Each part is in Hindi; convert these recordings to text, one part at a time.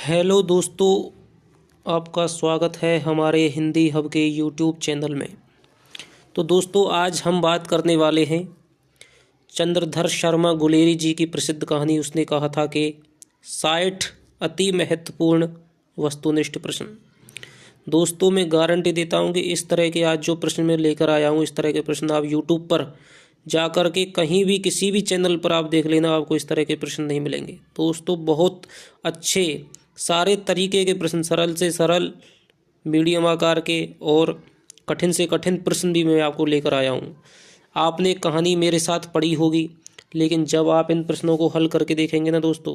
हेलो दोस्तों, आपका स्वागत है हमारे हिंदी हब के यूट्यूब चैनल में। तो दोस्तों, आज हम बात करने वाले हैं चंद्रधर शर्मा गुलेरी जी की प्रसिद्ध कहानी। उसने कहा था कि 60 अति महत्वपूर्ण वस्तुनिष्ठ प्रश्न। दोस्तों, मैं गारंटी देता हूं कि इस तरह के आज जो प्रश्न मैं लेकर आया हूं, इस तरह के प्रश्न आप यूट्यूब पर जा कर के कहीं भी किसी भी चैनल पर आप देख लेना, आपको इस तरह के प्रश्न नहीं मिलेंगे। दोस्तों, बहुत अच्छे सारे तरीके के प्रश्न, सरल से सरल, मीडियम आकार के और कठिन से कठिन प्रश्न भी मैं आपको लेकर आया हूँ। आपने कहानी मेरे साथ पढ़ी होगी, लेकिन जब आप इन प्रश्नों को हल करके देखेंगे ना दोस्तों,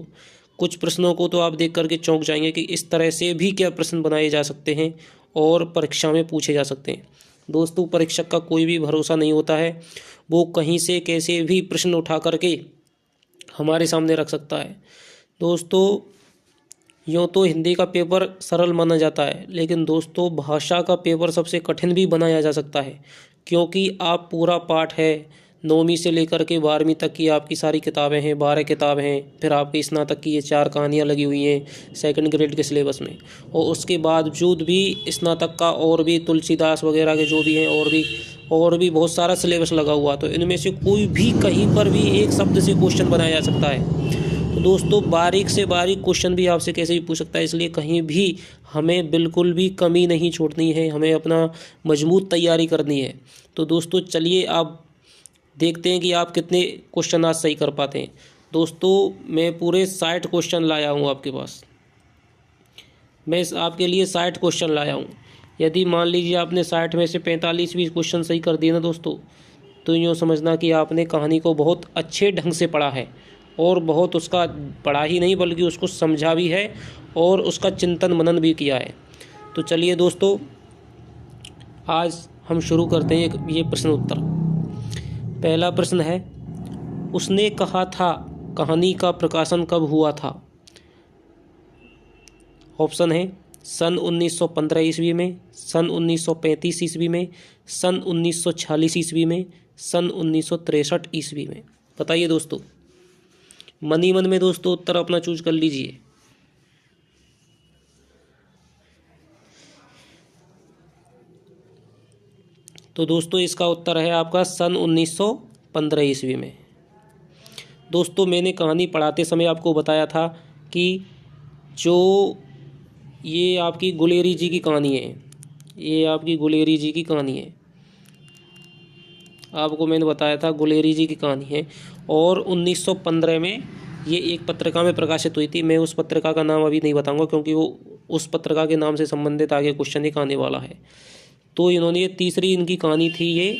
कुछ प्रश्नों को तो आप देख करके चौंक जाएंगे कि इस तरह से भी क्या प्रश्न बनाए जा सकते हैं और परीक्षा में पूछे जा सकते हैं। दोस्तों, परीक्षक का कोई भी भरोसा नहीं होता है, वो कहीं से कैसे भी प्रश्न उठा करके हमारे सामने रख सकता है। दोस्तों, यूँ तो हिंदी का पेपर सरल माना जाता है, लेकिन दोस्तों भाषा का पेपर सबसे कठिन भी बनाया जा सकता है, क्योंकि आप पूरा पाठ है 9वीं से लेकर के 12वीं तक की आपकी सारी किताबें हैं, 12 किताबें हैं, फिर आपकी स्नातक की ये 4 कहानियाँ लगी हुई हैं सेकंड ग्रेड के सिलेबस में, और उसके बावजूद भी स्नातक का और भी तुलसीदास वगैरह के जो भी हैं और भी बहुत सारा सिलेबस लगा हुआ। तो इनमें से कोई भी कहीं पर भी एक शब्द से क्वेश्चन बनाया जा सकता है। तो दोस्तों, बारीक से बारीक क्वेश्चन भी आपसे कैसे भी पूछ सकता है, इसलिए कहीं भी हमें बिल्कुल भी कमी नहीं छोड़नी है, हमें अपना मजबूत तैयारी करनी है। तो दोस्तों चलिए आप देखते हैं कि आप कितने क्वेश्चन आज सही कर पाते हैं। दोस्तों, मैं पूरे 60 क्वेश्चन लाया हूँ आपके पास। मैं आपके लिए 60 क्वेश्चन लाया हूँ। यदि मान लीजिए आपने 60 में से 45 भी क्वेश्चन सही कर दिए ना दोस्तों, तो यूँ समझना कि आपने कहानी को बहुत अच्छे ढंग से पढ़ा है, और बहुत उसका पढ़ा ही नहीं बल्कि उसको समझा भी है और उसका चिंतन मनन भी किया है। तो चलिए दोस्तों, आज हम शुरू करते हैं ये प्रश्न उत्तर। पहला प्रश्न है, उसने कहा था कहानी का प्रकाशन कब हुआ था? ऑप्शन है सन 1915 ईस्वी में, सन 1935 ईस्वी में, सन 1946 ईस्वी में, सन 1963 ईस्वी में। बताइए दोस्तों, मन ही मन में दोस्तों उत्तर अपना चूज कर लीजिए। तो दोस्तों, इसका उत्तर है आपका सन 1915 ईस्वी में। दोस्तों, मैंने कहानी पढ़ाते समय आपको बताया था कि जो ये आपकी गुलेरी जी की कहानी है, ये आपकी गुलेरी जी की कहानी है, आपको मैंने बताया था गुलेरी जी की कहानी है, और 1915 में ये एक पत्रिका में प्रकाशित हुई थी। मैं उस पत्रिका का नाम अभी नहीं बताऊंगा, क्योंकि वो उस पत्रिका के नाम से संबंधित आगे क्वेश्चन एक आने वाला है। तो इन्होंने ये तीसरी इनकी कहानी थी ये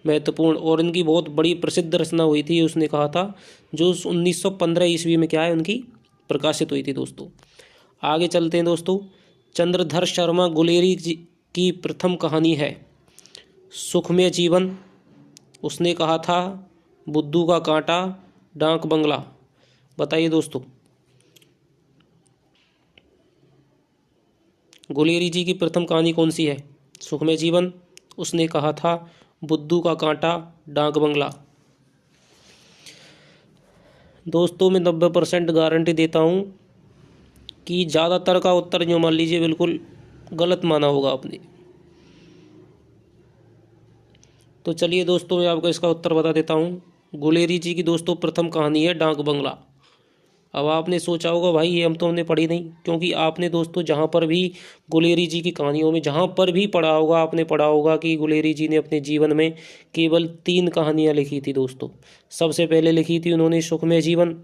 महत्वपूर्ण, और इनकी बहुत बड़ी प्रसिद्ध रचना हुई थी, उसने कहा था, जो 1915 ईस्वी में क्या है उनकी प्रकाशित हुई थी। दोस्तों आगे चलते हैं। दोस्तों, चंद्रधर शर्मा गुलेरी जी की प्रथम कहानी है सुखमय जीवन, उसने कहा था, बुद्धू का कांटा, डाक बंगला। बताइए दोस्तों, गुलेरी जी की प्रथम कहानी कौन सी है? सुखमय जीवन, उसने कहा था, बुद्धू का कांटा, डाक बंगला। दोस्तों, मैं 90% गारंटी देता हूँ कि ज़्यादातर का उत्तर जो मान लीजिए बिल्कुल गलत माना होगा आपने। तो चलिए दोस्तों, मैं आपको इसका उत्तर बता देता हूँ। गुलेरी जी की दोस्तों प्रथम कहानी है डाक बंगला। अब आपने सोचा होगा भाई ये हम तो हमने पढ़ी नहीं, क्योंकि आपने दोस्तों जहाँ पर भी गुलेरी जी की कहानियों में जहाँ पर भी पढ़ा होगा, आपने पढ़ा होगा कि गुलेरी जी ने अपने जीवन में केवल 3 कहानियाँ लिखी थी दोस्तों। सबसे पहले लिखी थी उन्होंने सुखमय जीवन,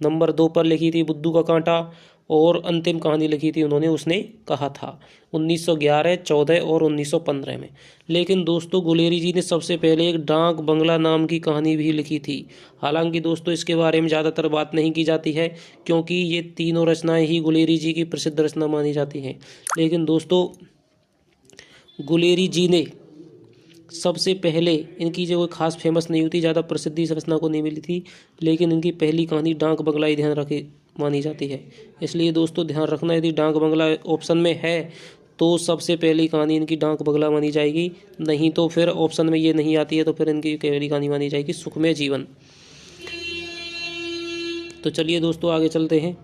नंबर 2 पर लिखी थी बुद्धू का कांटा, और अंतिम कहानी लिखी थी उन्होंने उसने कहा था 1911, 14 और 1915 में। लेकिन दोस्तों, गुलेरी जी ने सबसे पहले एक डाक बंगला नाम की कहानी भी लिखी थी। हालांकि दोस्तों इसके बारे में ज़्यादातर बात नहीं की जाती है, क्योंकि ये तीनों रचनाएं ही गुलेरी जी की प्रसिद्ध रचना मानी जाती हैं। लेकिन दोस्तों, गुलेरी जी ने सबसे पहले, इनकी जो खास फेमस नहीं हुई, ज़्यादा प्रसिद्धि इस रचना को नहीं मिली थी, लेकिन इनकी पहली कहानी डाक बंगला ही ध्यान रखे मानी जाती है। इसलिए दोस्तों ध्यान रखना, यदि डाक बंगला ऑप्शन में है तो सबसे पहली कहानी इनकी डाक बंगला मानी जाएगी, नहीं तो फिर ऑप्शन में ये नहीं आती है तो फिर इनकी पहली कहानी मानी जाएगी सुखमय जीवन। तो चलिए दोस्तों आगे चलते हैं।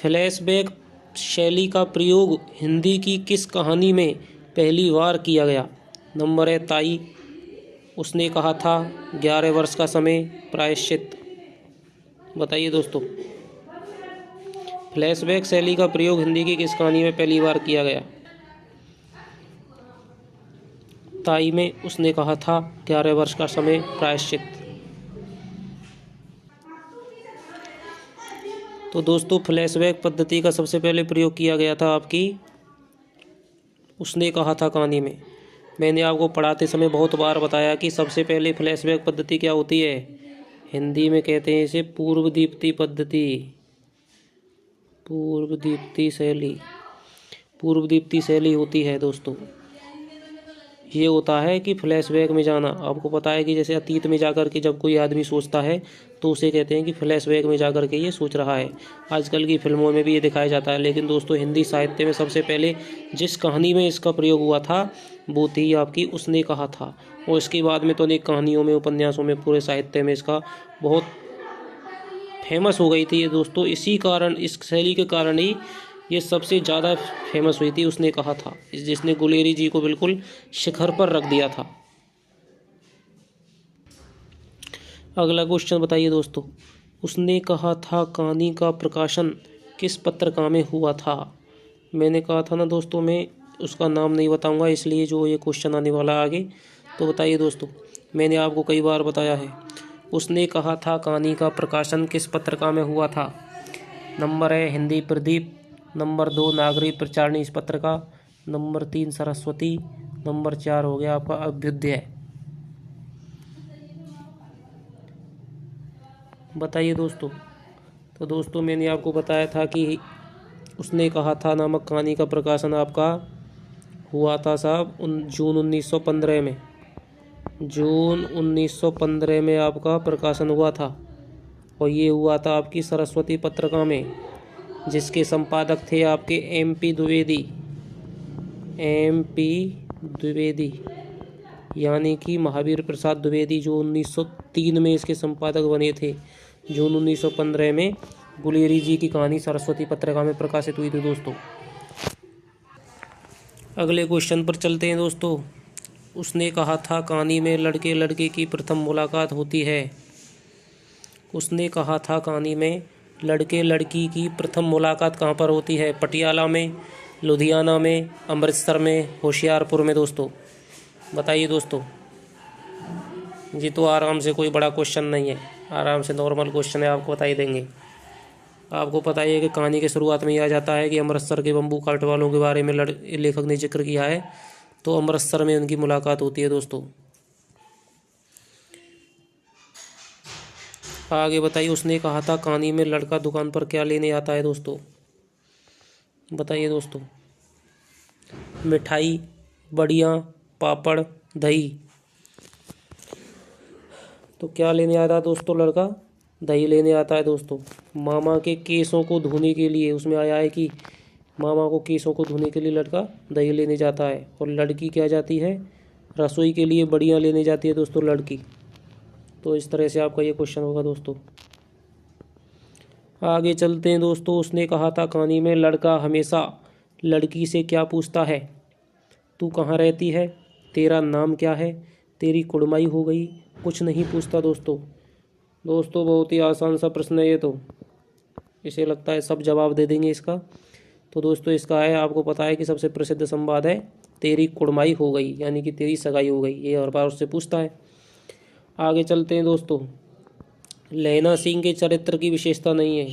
फ्लैशबैक शैली का प्रयोग हिंदी की किस कहानी में पहली बार किया गया? नंबर है ताई, उसने कहा था, 11 वर्ष का समय, प्रायश्चित। बताइए दोस्तों, फ्लैशबैक शैली का प्रयोग हिंदी की किस कहानी में पहली बार किया गया? ताई में, उसने कहा था, 11 वर्ष का समय, प्रायश्चित। तो दोस्तों, फ्लैशबैक पद्धति का सबसे पहले प्रयोग किया गया था आपकी उसने कहा था कहानी में। मैंने आपको पढ़ाते समय बहुत बार बताया कि सबसे पहले फ्लैशबैक पद्धति क्या होती है? हिंदी में कहते हैं इसे पूर्व दीप्ति पद्धति, पूर्व दीप्ति शैली, पूर्व दीप्ति शैली होती है दोस्तों। ये होता है कि फ्लैशबैक में जाना। आपको पता है कि जैसे अतीत में जाकर के जब कोई आदमी सोचता है तो उसे कहते हैं कि फ्लैशबैक में जाकर के ये सोच रहा है। आजकल की फिल्मों में भी ये दिखाया जाता है, लेकिन दोस्तों हिंदी साहित्य में सबसे पहले जिस कहानी में इसका प्रयोग हुआ था वो थी आपकी उसने कहा था, और इसके बाद में तो अनेक कहानियों में, उपन्यासों में, पूरे साहित्य में इसका बहुत फेमस हो गई थी ये दोस्तों। इसी कारण, इस शैली के कारण ही ये सबसे ज़्यादा फेमस हुई थी उसने कहा था, जिसने गुलेरी जी को बिल्कुल शिखर पर रख दिया था। अगला क्वेश्चन बताइए दोस्तों, उसने कहा था कहानी का प्रकाशन किस पत्रिका में हुआ था? मैंने कहा था ना दोस्तों, मैं उसका नाम नहीं बताऊंगा, इसलिए जो ये क्वेश्चन आने वाला है आगे। तो बताइए दोस्तों, मैंने आपको कई बार बताया है, उसने कहा था कहानी का प्रकाशन किस पत्रिका में हुआ था? नंबर है हिंदी प्रदीप, नंबर 2 नागरिक प्रचारणी इस पत्रिका, नंबर 3 सरस्वती, नंबर 4 हो गया आपका अभ्युदय। बताइए दोस्तों। तो दोस्तों मैंने आपको बताया था कि उसने कहा था नामक कहानी का प्रकाशन आपका हुआ था साहब जून 1915 में, जून 1915 में आपका प्रकाशन हुआ था, और ये हुआ था आपकी सरस्वती पत्रिका में, जिसके संपादक थे आपके MP द्विवेदी, MP द्विवेदी, यानी कि महावीर प्रसाद द्विवेदी, जो 1903 में इसके संपादक बने थे। जून 1915 में गुलेरी जी की कहानी सरस्वती पत्रिका में प्रकाशित हुई थी दोस्तों। अगले क्वेश्चन पर चलते हैं दोस्तों। उसने कहा था कहानी में लड़के लड़के की प्रथम मुलाकात होती है। उसने कहा था कहानी में लड़के लड़की की प्रथम मुलाकात कहाँ पर होती है? पटियाला में, लुधियाना में, अमृतसर में, होशियारपुर में दोस्तों। बताइए दोस्तों। जी तो आराम से, कोई बड़ा क्वेश्चन नहीं है, आराम से नॉर्मल क्वेश्चन है, आपको बता ही देंगे। आपको पता ही है कि कहानी के शुरुआत में यह आ जाता है कि अमृतसर के बम्बू काट वालों के बारे में लेखक ने जिक्र किया है, तो अमृतसर में उनकी मुलाकात होती है दोस्तों। आगे बताइए, उसने कहा था कहानी में लड़का दुकान पर क्या लेने आता है दोस्तों? बताइए दोस्तों। मिठाई, बड़ियाँ, पापड़, दही। तो क्या लेने आता है दोस्तों लड़का? दही लेने आता है दोस्तों। मामा के केसों को धोने के लिए, उसमें आया है कि मामा को केसों को धोने के लिए लड़का दही लेने जाता है, और लड़की क्या जाती है? रसोई के लिए बड़ियाँ लेने जाती है दोस्तों लड़की। तो इस तरह से आपका ये क्वेश्चन होगा दोस्तों। आगे चलते हैं दोस्तों। उसने कहा था कहानी में लड़का हमेशा लड़की से क्या पूछता है? तू कहाँ रहती है? तेरा नाम क्या है? तेरी कुड़माई हो गई? कुछ नहीं पूछता दोस्तों। दोस्तों बहुत ही आसान सा प्रश्न है ये, तो इसे लगता है सब जवाब दे देंगे इसका। तो दोस्तों इसका है, आपको पता है कि सबसे प्रसिद्ध संवाद है तेरी कुड़माई हो गई, यानी कि तेरी सगाई हो गई, ये हर बार उससे पूछता है। आगे चलते हैं दोस्तों। लैला सिंह के चरित्र की विशेषता नहीं है।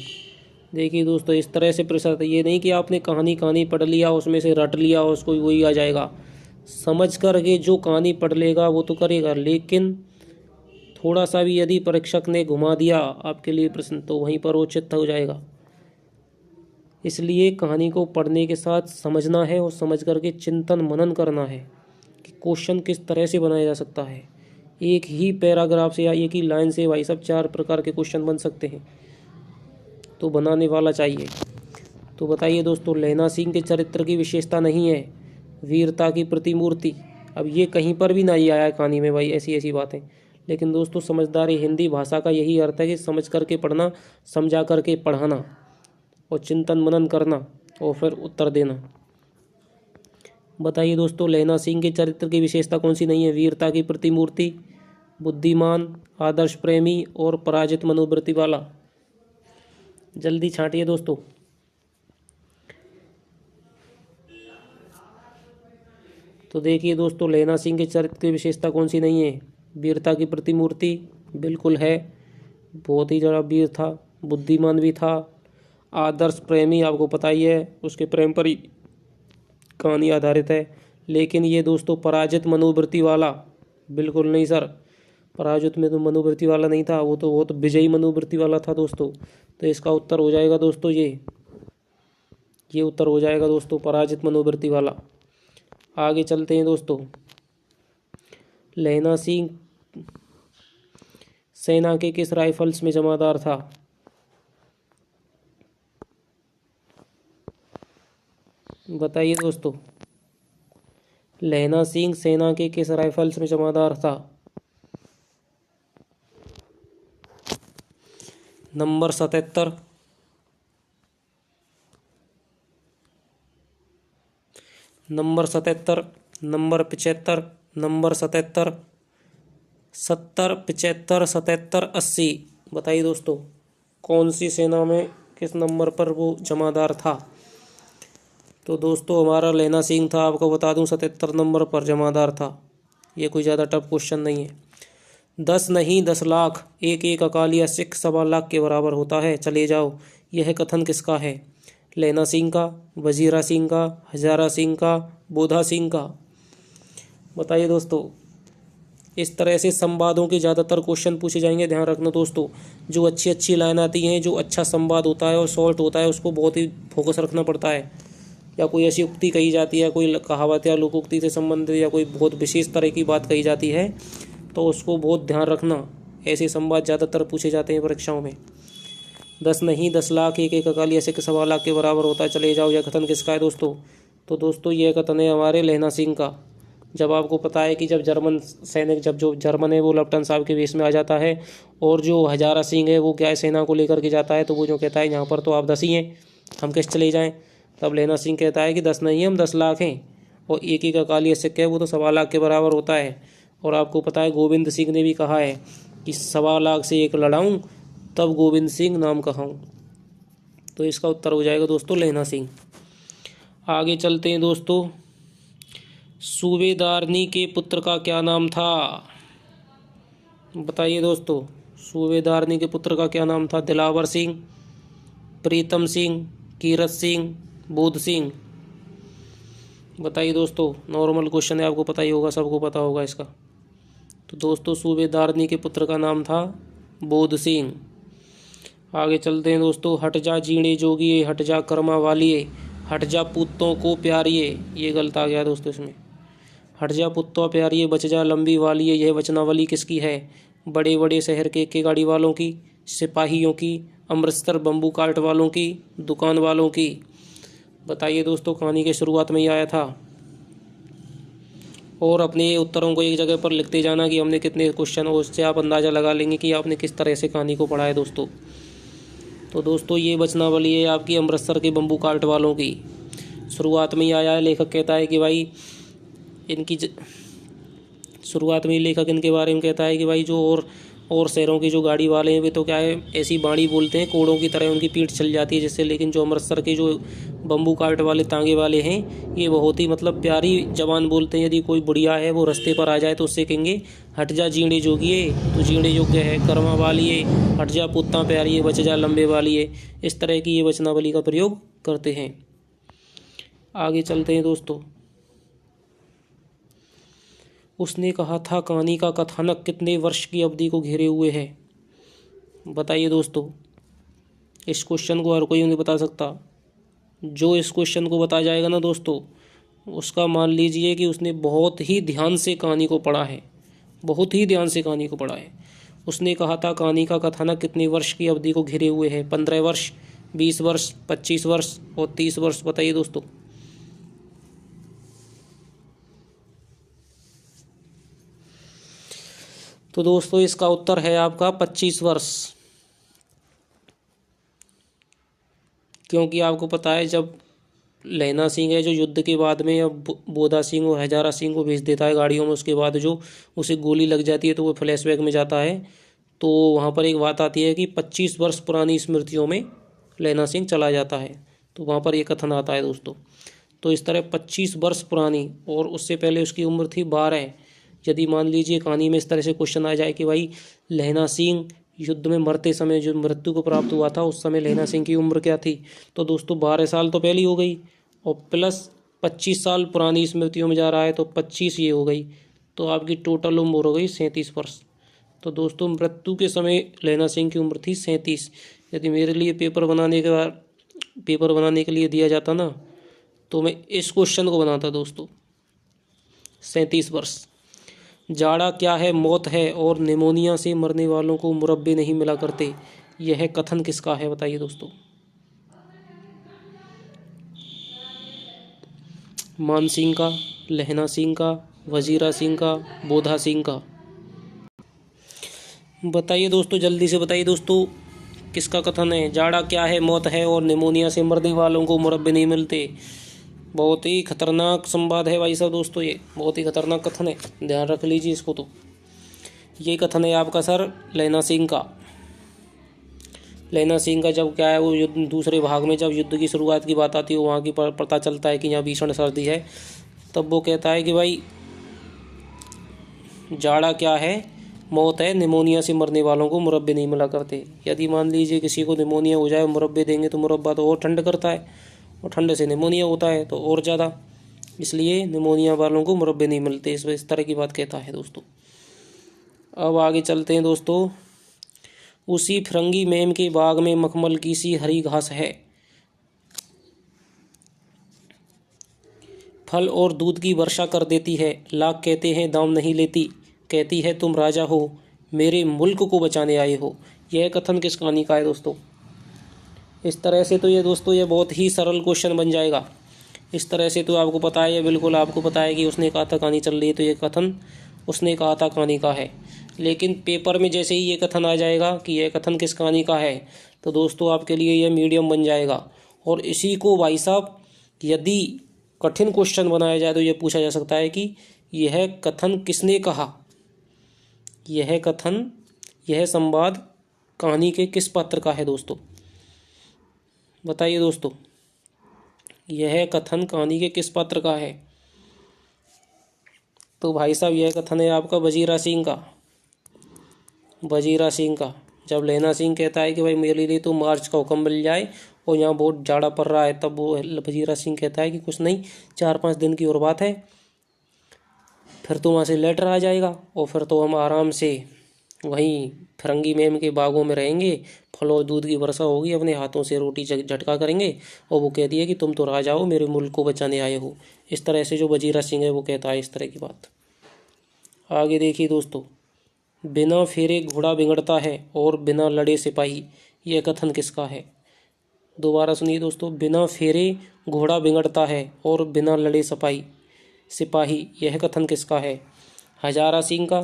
देखिए दोस्तों, इस तरह से प्रश्न, ये नहीं कि आपने कहानी पढ़ लिया, उसमें से रट लिया, उसको वही आ जाएगा। समझ करके जो कहानी पढ़ लेगा वो तो करेगा, लेकिन थोड़ा सा भी यदि परीक्षक ने घुमा दिया आपके लिए प्रश्न, तो वहीं पर वो चित्त हो जाएगा। इसलिए कहानी को पढ़ने के साथ समझना है, और समझ करके चिंतन मनन करना है कि क्वेश्चन किस तरह से बनाया जा सकता है। एक ही पैराग्राफ से या एक ही लाइन से भाई सब 4 प्रकार के क्वेश्चन बन सकते हैं, तो बनाने वाला चाहिए। तो बताइए दोस्तों, लैला सिंह के चरित्र की विशेषता नहीं है वीरता की प्रतिमूर्ति। अब ये कहीं पर भी नहीं आया है कहानी में भाई, ऐसी ऐसी बातें। लेकिन दोस्तों समझदारी हिंदी भाषा का यही अर्थ है कि समझ करके पढ़ना, समझा करके पढ़ाना। और चिंतन मनन करना और फिर उत्तर देना। बताइए दोस्तों, लैला सिंह के चरित्र की विशेषता कौन सी नहीं है? वीरता की प्रतिमूर्ति, बुद्धिमान, आदर्श प्रेमी और पराजित मनोवृत्ति वाला। जल्दी छांटिए दोस्तों। तो देखिए दोस्तों, लैला सिंह के चरित्र की विशेषता कौन सी नहीं है? वीरता की प्रतिमूर्ति बिल्कुल है, बहुत ही ज़्यादा वीर था, बुद्धिमान भी था, आदर्श प्रेमी आपको पता ही है, उसके प्रेम पर ही कहानी आधारित है। लेकिन ये दोस्तों पराजित मनोवृत्ति वाला बिल्कुल नहीं सर, पराजित में तो मनोवृत्ति वाला नहीं था, वो तो विजयी मनोवृत्ति वाला था दोस्तों। तो इसका उत्तर हो जाएगा दोस्तों ये उत्तर हो जाएगा दोस्तों पराजित मनोवृत्ति वाला। आगे चलते हैं दोस्तों। लैला सिंह सेना के किस राइफल्स में जमादार था? बताइए दोस्तों, लैला सिंह सेना के किस राइफल्स में जमादार था? Number 77, number 77, number 75, number 77, 70, 75, 77, 80। बताइए दोस्तों, कौन सी सेना में किस नंबर पर वो जमादार था? तो दोस्तों हमारा लैला सिंह था, आपको बता दूं 77 नंबर पर जमादार था। ये कोई ज़्यादा टफ क्वेश्चन नहीं है। 10 नहीं 10 लाख, एक एक अकालिया सिख 1.25 लाख के बराबर होता है, चले जाओ। यह कथन किसका है? लैला सिंह का, वजीरा सिंह का, हजारा सिंह का, बोधा सिंह का। बताइए दोस्तों, इस तरह से संवादों के ज़्यादातर क्वेश्चन पूछे जाएंगे। ध्यान रखना दोस्तों, जो अच्छी अच्छी लाइन आती हैं, जो अच्छा संवाद होता है और शॉर्ट होता है, उसको बहुत ही फोकस रखना पड़ता है। या कोई ऐसी उक्ति कही जाती है, कोई कहावत या लोकोक्ति से संबंधित या कोई बहुत विशेष तरह की बात कही जाती है, तो उसको बहुत ध्यान रखना। ऐसे संवाद ज़्यादातर पूछे जाते हैं परीक्षाओं में। 10 नहीं 10 लाख, एक एक अकाली ऐसे 1.25 लाख के बराबर होता है, चले जाओ। यह कथन किसका है दोस्तों? तो दोस्तों यह कथन है हमारे लैला सिंह का। जब आपको पता है कि जब जर्मन सैनिक, जब जो जर्मन है वो लेफ्टिनेंट साहब के वेश में आ जाता है, और जो हजारा सिंह है वो क्या है सेना को लेकर के जाता है, तो वो जो कहता है यहाँ पर तो आप 10 ही हैं, हम कैसे चले जाएँ? तब लैला सिंह कहता है कि 10 नहीं हम 10 लाख हैं, और एक एक अकाली सिक्का है वो तो 1.25 लाख के बराबर होता है। और आपको पता है गोविंद सिंह ने भी कहा है कि 1.25 लाख से एक लड़ाऊँ तब गोविंद सिंह नाम कहाऊँ। तो इसका उत्तर हो जाएगा दोस्तों लैला सिंह। आगे चलते हैं दोस्तों। सूबेदारनी के पुत्र का क्या नाम था? बताइए दोस्तों, सूबेदारनी के पुत्र का क्या नाम था? दिलावर सिंह, प्रीतम सिंह, कीरत सिंह, बोध सिंह। बताइए दोस्तों, नॉर्मल क्वेश्चन है, आपको पता ही होगा, सबको पता होगा इसका। तो दोस्तों सूबेदारनी के पुत्र का नाम था बोध सिंह। आगे चलते हैं दोस्तों। हट जा जीणे जोगिए, हट जा कर्मा वालिए, हट जा पुत्तों को प्यारिए। ये गलत आ गया दोस्तों इसमें। हट जा पुत्तों प्यारिए, बच जा लंबी वालिए, यह वचनावली किसकी है? बड़े बड़े शहर के गाड़ी वालों की, सिपाहियों की, अमृतसर बम्बू काट वालों की, दुकान वालों की। बताइए दोस्तों, कहानी के शुरुआत में ही आया था। और अपने उत्तरों को एक जगह पर लिखते जाना कि हमने कितने क्वेश्चन, और उससे आप अंदाज़ा लगा लेंगे कि आपने किस तरह से कहानी को पढ़ा है दोस्तों। तो दोस्तों ये वचनावली है आपकी अमृतसर के बम्बू काट वालों की। शुरुआत में ही आया है, लेखक कहता है कि भाई इनकी शुरुआत में ही लेखक इनके बारे में कहता है कि भाई जो और शहरों की जो गाड़ी वाले हैं वे तो क्या है ऐसी बाणी बोलते हैं, कोड़ों की तरह उनकी पीठ चल जाती है जिससे। लेकिन जो अमृतसर के जो बम्बू काट वाले तांगे वाले हैं, ये बहुत ही मतलब प्यारी जबान बोलते हैं। यदि कोई बुढ़िया है वो रास्ते पर आ जाए तो उससे कहेंगे हट जा जीणे जोगिए, तो जीणे योग्य है, कर्मा वालिए, हट जा पुत्ता प्यारिए, बच जा लंबे वालिए। इस तरह की ये वचनावली का प्रयोग करते हैं। आगे चलते हैं दोस्तों। उसने कहा था कहानी का कथानक कितने वर्ष की अवधि को घेरे हुए है? बताइए दोस्तों, इस क्वेश्चन को हर कोई नहीं बता सकता। जो इस क्वेश्चन को बता जाएगा ना दोस्तों, उसका मान लीजिए कि उसने बहुत ही ध्यान से कहानी को पढ़ा है, बहुत ही ध्यान से कहानी को पढ़ा है। उसने कहा था कहानी का कथानक कितने वर्ष की अवधि को घेरे हुए है? 15 वर्ष, 20 वर्ष, 25 वर्ष और 30 वर्ष। बताइए दोस्तों। तो दोस्तों इसका उत्तर है आपका 25 वर्ष। क्योंकि आपको पता है जब लहना सिंह है जो युद्ध के बाद में अब बोधा सिंह और हजारा सिंह को भेज देता है गाड़ियों में, उसके बाद जो उसे गोली लग जाती है तो वो फ्लैशबैक में जाता है। तो वहाँ पर एक बात आती है कि 25 वर्ष पुरानी स्मृतियों में लहना सिंह चला जाता है, तो वहाँ पर ये कथन आता है दोस्तों। तो इस तरह 25 वर्ष पुरानी और उससे पहले उसकी उम्र थी 12। यदि मान लीजिए कहानी में इस तरह से क्वेश्चन आ जाए कि भाई लहना सिंह युद्ध में मरते समय जो मृत्यु को प्राप्त हुआ था उस समय लहना सिंह की उम्र क्या थी, तो दोस्तों 12 साल तो पहले हो गई और प्लस 25 साल पुरानी स्मृतियों में जा रहा है तो 25 ये हो गई, तो आपकी टोटल उम्र हो गई 37 वर्ष। तो दोस्तों मृत्यु के समय लहना सिंह की उम्र थी 37। यदि मेरे लिए पेपर बनाने के लिए दिया जाता ना तो मैं इस क्वेश्चन को बनाता दोस्तों, 37 वर्ष। जाड़ा क्या है, मौत है और निमोनिया से मरने वालों को मुरब्बे नहीं मिला करते, यह कथन किसका है बताइए दोस्तों। मान सिंह का, लहना सिंह का, वजीरा सिंह का, बोधा सिंह का, बताइए दोस्तों, जल्दी से बताइए दोस्तों किसका कथन है। जाड़ा क्या है, मौत है और निमोनिया से मरने वालों को मुरब्बे नहीं मिलते। बहुत ही खतरनाक संवाद है भाई साहब दोस्तों, ये बहुत ही खतरनाक कथन है, ध्यान रख लीजिए इसको। तो ये कथन है आपका सर लहना सिंह का। लहना सिंह का जब क्या है वो युद्ध दूसरे भाग में जब युद्ध की शुरुआत की बात आती है वहाँ की पता चलता है कि यहाँ भीषण सर्दी है, तब वो कहता है कि भाई जाड़ा क्या है, मौत है, निमोनिया से मरने वालों को मुरब्बे नहीं मिला करते। यदि मान लीजिए किसी को निमोनिया हो जाए मुरब्बे देंगे तो मुरब्बा तो और ठंड करता है और ठंड से निमोनिया होता है तो और ज़्यादा, इसलिए निमोनिया वालों को मुरब्बे नहीं मिलते। इस तरह की बात कहता है दोस्तों। अब आगे चलते हैं दोस्तों। उसी फिरंगी मेम के बाग में मखमल की सी हरी घास है, फल और दूध की वर्षा कर देती है, लाख कहते हैं दाम नहीं लेती, कहती है तुम राजा हो, मेरे मुल्क को बचाने आए हो। यह कथन किस कहानी का है दोस्तों। इस तरह से तो ये दोस्तों ये बहुत ही सरल क्वेश्चन बन जाएगा। इस तरह से तो आपको पता है, ये बिल्कुल आपको पता है कि उसने कहा था कहानी चल रही है तो ये कथन उसने कहा था कहानी का है। लेकिन पेपर में जैसे ही ये कथन आ जाएगा कि यह कथन किस कहानी का है तो दोस्तों आपके लिए यह मीडियम बन जाएगा। और इसी को भाई साहब यदि कठिन क्वेश्चन बनाया जाए तो यह पूछा जा सकता है कि यह कथन किसने कहा, यह संवाद कहानी के किस पात्र का है दोस्तों, बताइए दोस्तों। यह कथन कहानी के किस पात्र का है, तो भाई साहब यह कथन है आपका वजीरा सिंह का। वजीरा सिंह का जब लहना सिंह कहता है कि भाई मेरे लिए तो मार्च का हुक्म मिल जाए और यहाँ बहुत जाड़ा पड़ रहा है, तब वो वजीरा सिंह कहता है कि कुछ नहीं, 4-5 दिन की और बात है, फिर तो वहाँ से लेटर आ जाएगा और फिर तो हम आराम से वहीं फिरंगी मेम के बागों में रहेंगे, फल और दूध की वर्षा होगी, अपने हाथों से रोटी झटका करेंगे और वो कह दिए कि तुम तो राजा हो, मेरे मुल्क को बचाने आए हो। इस तरह से जो वजीरा सिंह है वो कहता है इस तरह की बात। आगे देखिए दोस्तों। बिना फेरे घोड़ा बिगड़ता है और बिना लड़े सिपाही, यह कथन किसका है। दोबारा सुनिए दोस्तों। बिना फेरे घोड़ा बिगड़ता है और बिना लड़े सिपाही, यह कथन किसका है। हजारा सिंह का,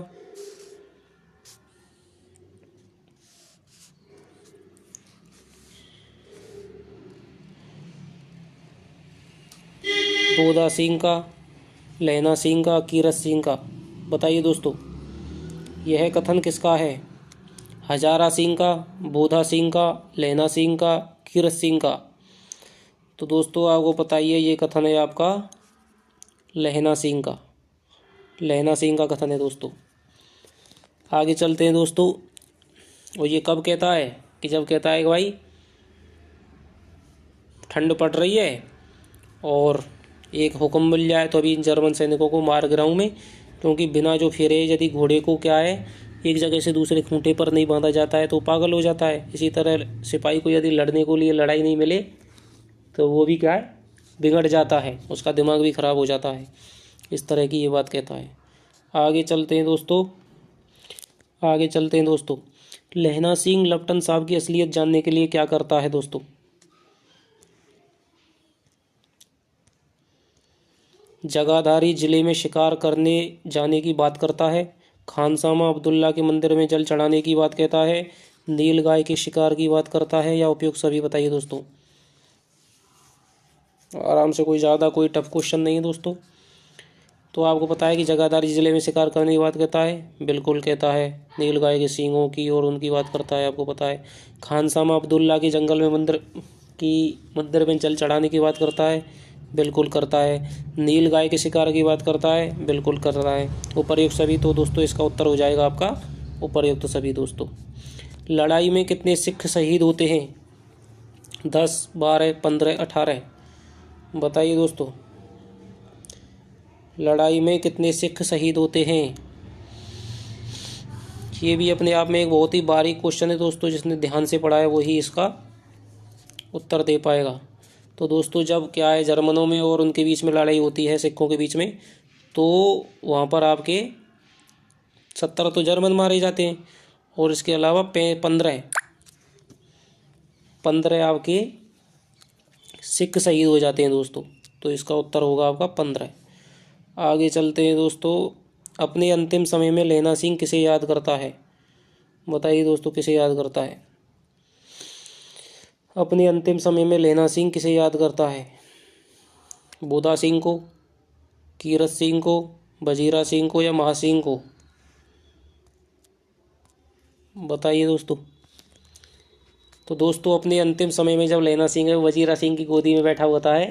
बोधा सिंह का, लहना सिंह का, कीरत सिंह का, बताइए दोस्तों यह कथन किसका है। हजारा सिंह का, बोधा सिंह का, लहना सिंह का, कीरत सिंह का। तो दोस्तों आपको पता ही है ये कथन है आपका लहना सिंह का। लहना सिंह का कथन है दोस्तों। आगे चलते हैं दोस्तों। और ये कब कहता है कि जब कहता है कि भाई ठंड पड़ रही है और एक हुक्म मिल जाए तो अभी इन जर्मन सैनिकों को मार गिराऊं मैं, क्योंकि बिना जो फेरे यदि घोड़े को क्या है एक जगह से दूसरे खूंटे पर नहीं बांधा जाता है तो पागल हो जाता है। इसी तरह सिपाही को यदि लड़ने को लिए लड़ाई नहीं मिले तो वो भी क्या है बिगड़ जाता है, उसका दिमाग भी खराब हो जाता है। इस तरह की ये बात कहता है। आगे चलते हैं दोस्तों। लहना सिंह लपटन साहब की असलियत जानने के लिए क्या करता है दोस्तों। जगाधारी जिले में शिकार करने जाने की बात करता है, खानसामा अब्दुल्ला के मंदिर में जल चढ़ाने की बात कहता है, नील गाय के शिकार की बात करता है, या उपयुक्त सभी बताइए दोस्तों। आराम से, कोई ज़्यादा कोई टफ क्वेश्चन नहीं है दोस्तों। तो आपको पता है कि जगाधारी जिले में शिकार करने की बात कहता है, बिल्कुल कहता है। नीलगाय के सींगों की और उनकी बात करता है, आपको पता है। खानसामा अब्दुल्ला की जंगल में मंदिर में जल चढ़ाने की बात करता है, बिल्कुल करता है। नीलगाय के शिकार की बात करता है, बिल्कुल कर रहा है। उपर्युक्त सभी, तो दोस्तों इसका उत्तर हो जाएगा आपका उपर्युक्त सभी दोस्तों। लड़ाई में कितने सिख शहीद होते हैं? 10, 12, 15, 18। बताइए दोस्तों, लड़ाई में कितने सिख शहीद होते हैं? ये भी अपने आप में एक बहुत ही बारीक क्वेश्चन है दोस्तों। जिसने ध्यान से पढ़ा है वही इसका उत्तर दे पाएगा। तो दोस्तों, जब क्या है, जर्मनों में और उनके बीच में लड़ाई होती है, सिखों के बीच में, तो वहाँ पर आपके 70 तो जर्मन मारे जाते हैं और इसके अलावा 15 आपके सिख शहीद हो जाते हैं दोस्तों। तो इसका उत्तर होगा आपका 15। आगे चलते हैं दोस्तों। अपने अंतिम समय में लैला सिंह किसे याद करता है? बताइए दोस्तों, किसे याद करता है? अपने अंतिम समय में लैला सिंह किसे याद करता है? बोधा सिंह को, कीरत सिंह को, वजीरा सिंह को या महासिंह को? बताइए दोस्तों। तो दोस्तों, अपने अंतिम समय में जब लैला सिंह है वजीरा सिंह की गोदी में बैठा होता है,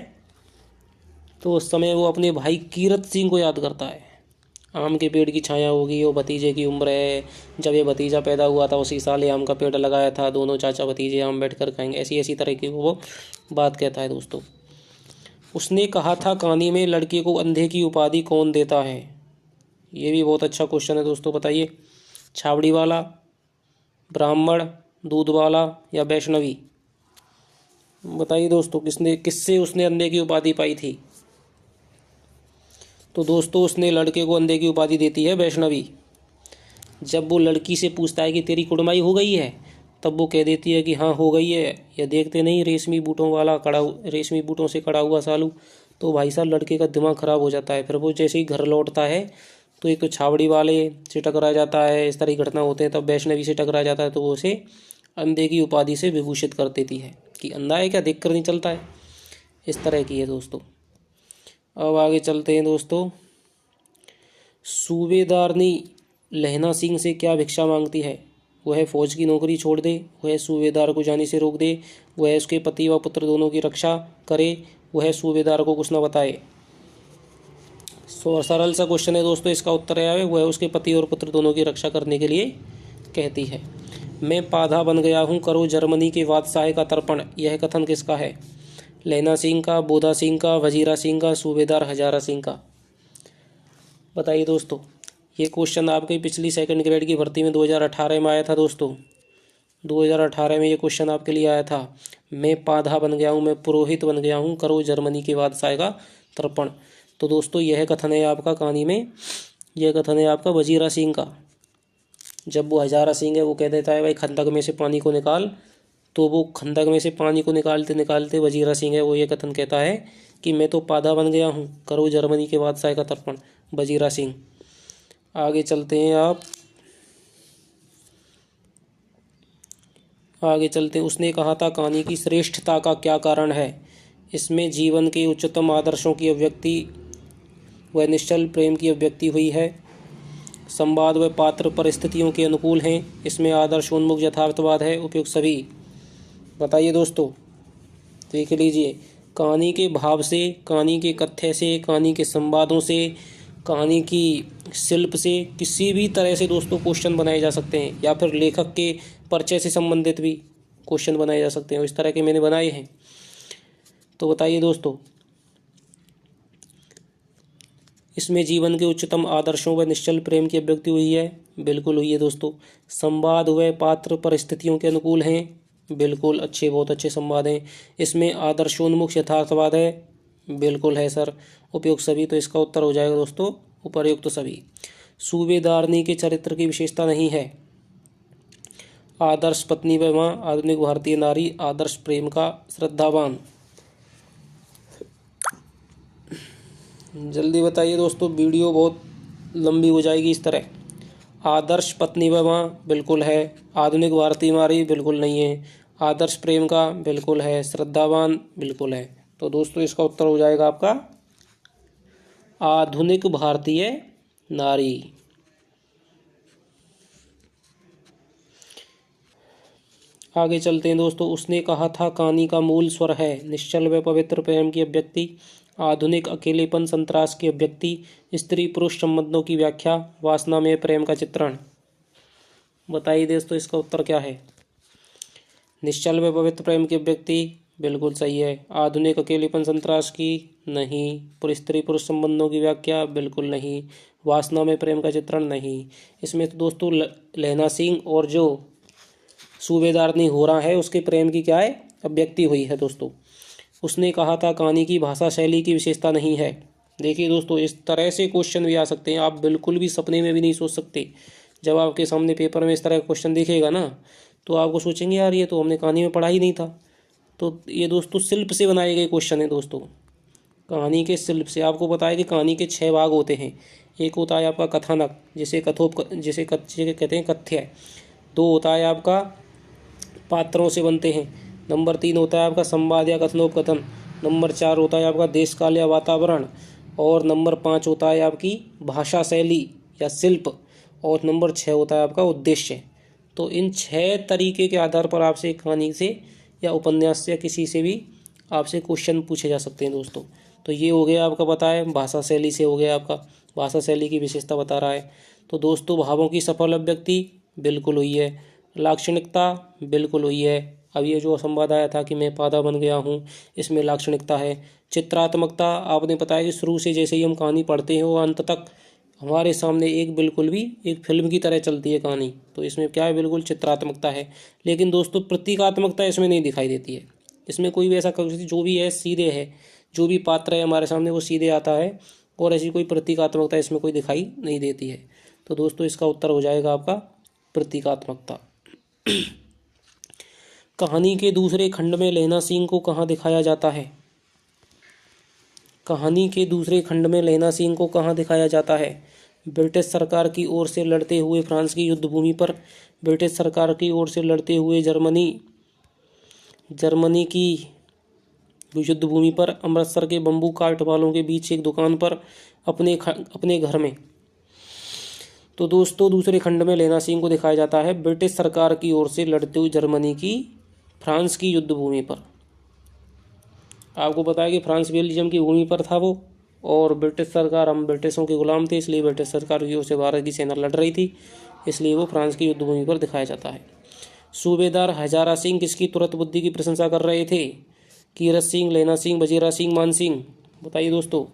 तो उस समय वो अपने भाई कीरत सिंह को याद करता है। आम के पेड़ की छाया होगी, वो भतीजे की उम्र है, जब ये भतीजा पैदा हुआ था उसी साल आम का पेड़ लगाया था, दोनों चाचा भतीजे आम बैठ कर खाएंगे, ऐसी ऐसी तरह की वो बात कहता है दोस्तों। उसने कहा था कहानी में लड़के को अंधे की उपाधि कौन देता है? ये भी बहुत अच्छा क्वेश्चन है दोस्तों, बताइए। छावड़ी वाला, ब्राह्मण, दूध वाला या वैष्णवी? बताइए दोस्तों, किससे उसने अंधे की उपाधि पाई थी? तो दोस्तों, उसने लड़के को अंधे की उपाधि देती है वैष्णवी। जब वो लड़की से पूछता है कि तेरी कुड़माई हो गई है, तब वो कह देती है कि हाँ हो गई है, या देखते नहीं रेशमी बूटों से कड़ा हुआ सालू। तो भाई साहब, लड़के का दिमाग खराब हो जाता है। फिर वो जैसे ही घर लौटता है तो एक तो छावड़ी वाले से टकरा जाता है, इस तरह की घटना होते हैं। तब वैष्णवी से टकरा जाता है, तो वो उसे अंधे की उपाधि से विभूषित कर देती है कि अंधा है क्या, देख कर नहीं चलता है। इस तरह की है दोस्तों। अब आगे चलते हैं दोस्तों। सूबेदारनी लैला सिंह से क्या भिक्षा मांगती है? वह फौज की नौकरी छोड़ दे, वह सूबेदार को जाने से रोक दे, वह उसके पति व पुत्र दोनों की रक्षा करे, वह सूबेदार को कुछ न बताए। सरल सा क्वेश्चन है दोस्तों। इसका उत्तर है वह उसके पति और पुत्र दोनों की रक्षा करने के लिए कहती है। मैं पाधा बन गया हूँ, करो जर्मनी के बादशाह का तर्पण। यह कथन किसका है? लैला सिंह का, बोधा सिंह का, वजीरा सिंह का, सूबेदार हजारा सिंह का? बताइए दोस्तों। ये क्वेश्चन आपके पिछली सेकंड ग्रेड की भर्ती में 2018 में आया था दोस्तों। 2018 में ये क्वेश्चन आपके लिए आया था। मैं पाधा बन गया हूँ, मैं पुरोहित बन गया हूँ, करो जर्मनी के बादशाह का तर्पण। तो दोस्तों, यह कथन है आपका कहानी में, यह कथन है आपका वजीरा सिंह का। जब वो हजारा सिंह है वो कह देता है भाई खंदक में से पानी को निकाल, तो वो खंदक में से पानी को निकालते निकालते वजीरा सिंह है वो ये कथन कहता है कि मैं तो पाधा बन गया हूँ, करो जर्मनी के बादशाह का तर्पण। वजीरा सिंह। आगे चलते हैं उसने कहा था कहानी की श्रेष्ठता का क्या कारण है? इसमें जीवन के उच्चतम आदर्शों की अभिव्यक्ति व निश्चल प्रेम की अभिव्यक्ति हुई है। संवाद व पात्र परिस्थितियों के अनुकूल हैं। इसमें आदर्शोन्मुख यथार्थवाद है। उपयुक्त सभी। बताइए दोस्तों, देख लीजिए। कहानी के भाव से, कहानी के कथ्य से, कहानी के संवादों से, कहानी की शिल्प से, किसी भी तरह से दोस्तों क्वेश्चन बनाए जा सकते हैं, या फिर लेखक के परिचय से संबंधित भी क्वेश्चन बनाए जा सकते हैं। इस तरह के मैंने बनाए हैं। तो बताइए दोस्तों, इसमें जीवन के उच्चतम आदर्शों व निश्चल प्रेम की अभिव्यक्ति हुई है। बिल्कुल हुई है दोस्तों। संवाद व पात्र परिस्थितियों के अनुकूल हैं। बिल्कुल अच्छे, बहुत अच्छे संवाद हैं। इसमें आदर्शोन्मुख यथार्थवाद है। बिल्कुल है सर। उपयुक्त सभी। तो इसका उत्तर हो जाएगा दोस्तों उपर्युक्त सभी। सूबेदारनी के चरित्र की विशेषता नहीं है। आदर्श पत्नी व मां, आधुनिक भारतीय नारी, आदर्श प्रेम का श्रद्धावान। जल्दी बताइए दोस्तों, वीडियो बहुत लंबी हो जाएगी इस तरह। आदर्श पत्नी व मां बिल्कुल है। आधुनिक भारतीय नारी बिल्कुल नहीं है। आदर्श प्रेम का बिल्कुल है। श्रद्धावान बिल्कुल है। तो तो दोस्तों इसका उत्तर हो जाएगा आपका आधुनिक भारतीय नारी। आगे चलते हैं दोस्तों। उसने कहा था कहानी का मूल स्वर है निश्चल व पवित्र प्रेम की अभिव्यक्ति, आधुनिक अकेलेपन संतरास की अभिव्यक्ति, स्त्री पुरुष संबंधों की व्याख्या, वासना में प्रेम का चित्रण। बताइए दोस्तों इसका उत्तर क्या है। निश्चल व पवित्र प्रेम की अभिव्यक्ति बिल्कुल सही है। आधुनिक अकेलेपन संतरास की नहीं। स्त्री पुरुष संबंधों की व्याख्या बिल्कुल नहीं। वासना में प्रेम का चित्रण नहीं। इसमें तो दोस्तों लहना सिंह और जो सूबेदारनी हो रहा है उसके प्रेम की क्या है अभिव्यक्ति हुई है दोस्तों। उसने कहा था कहानी की भाषा शैली की विशेषता नहीं है। देखिए दोस्तों इस तरह से क्वेश्चन भी आ सकते हैं, आप बिल्कुल भी सपने में भी नहीं सोच सकते। जब आपके सामने पेपर में इस तरह का क्वेश्चन दिखेगा ना तो आपको सोचेंगे यार ये तो हमने कहानी में पढ़ा ही नहीं था। तो ये दोस्तों शिल्प से बनाए गए क्वेश्चन है दोस्तों, कहानी के शिल्प से। आपको पता है कि कहानी के 6 भाग होते हैं। एक होता है आपका कथानक जिसे कहते हैं कथ्य। 2 होता है आपका पात्रों से बनते हैं। नंबर 3 होता है आपका संवाद या कथनोपकथन। नंबर 4 होता है आपका देश काल या वातावरण। और नंबर 5 होता है आपकी भाषा शैली या शिल्प। और नंबर 6 होता है आपका उद्देश्य। तो इन 6 तरीके के आधार पर आपसे कहानी से या उपन्यास से या किसी से भी आपसे क्वेश्चन पूछे जा सकते हैं दोस्तों। तो ये हो गया आपका पता है भाषा शैली से हो गया आपका, भाषा शैली की विशेषता बता रहा है। तो दोस्तों भावों की सफल अभिव्यक्ति बिल्कुल हुई है। लाक्षणिकता बिल्कुल हुई है। अब ये जो संवाद आया था कि मैं पादा बन गया हूँ, इसमें लाक्षणिकता है। चित्रात्मकता आपने बताया कि शुरू से जैसे ही हम कहानी पढ़ते हैं वो अंत तक हमारे सामने एक बिल्कुल भी एक फिल्म की तरह चलती है कहानी, तो इसमें क्या है बिल्कुल चित्रात्मकता है। लेकिन दोस्तों प्रतीकात्मकता इसमें नहीं दिखाई देती है। इसमें कोई भी ऐसा जो भी है सीधे है, जो भी पात्र है हमारे सामने वो सीधे आता है और ऐसी कोई प्रतीकात्मकता इसमें कोई दिखाई नहीं देती है। तो दोस्तों इसका उत्तर हो जाएगा आपका प्रतीकात्मकता। कहानी के दूसरे खंड में लहना सिंह को कहाँ दिखाया जाता है। कहानी के दूसरे खंड में लहना सिंह को कहाँ दिखाया जाता है। ब्रिटिश सरकार की ओर से लड़ते हुए फ्रांस की युद्ध भूमि पर, ब्रिटिश सरकार की ओर से लड़ते हुए जर्मनी की युद्ध भूमि पर, अमृतसर के बम्बू काट वालों के बीच एक दुकान पर, अपने घर में। तो दोस्तों दूसरे खंड में लहना सिंह को दिखाया जाता है ब्रिटिश सरकार की ओर से लड़ते हुए जर्मनी की फ्रांस की युद्ध भूमि पर। आपको पता है कि फ्रांस बेल्जियम की भूमि पर था वो, और ब्रिटिश सरकार, हम ब्रिटिशों के गुलाम थे इसलिए ब्रिटिश सरकार की ओर से भारत की सेना लड़ रही थी, इसलिए वो फ्रांस की युद्ध भूमि पर दिखाया जाता है। सूबेदार हजारा सिंह किसकी तुरंत बुद्धि की प्रशंसा कर रहे थे। कीरत सिंह, लहना सिंह, वजीरा सिंह, मान सिंह। बताइए दोस्तों।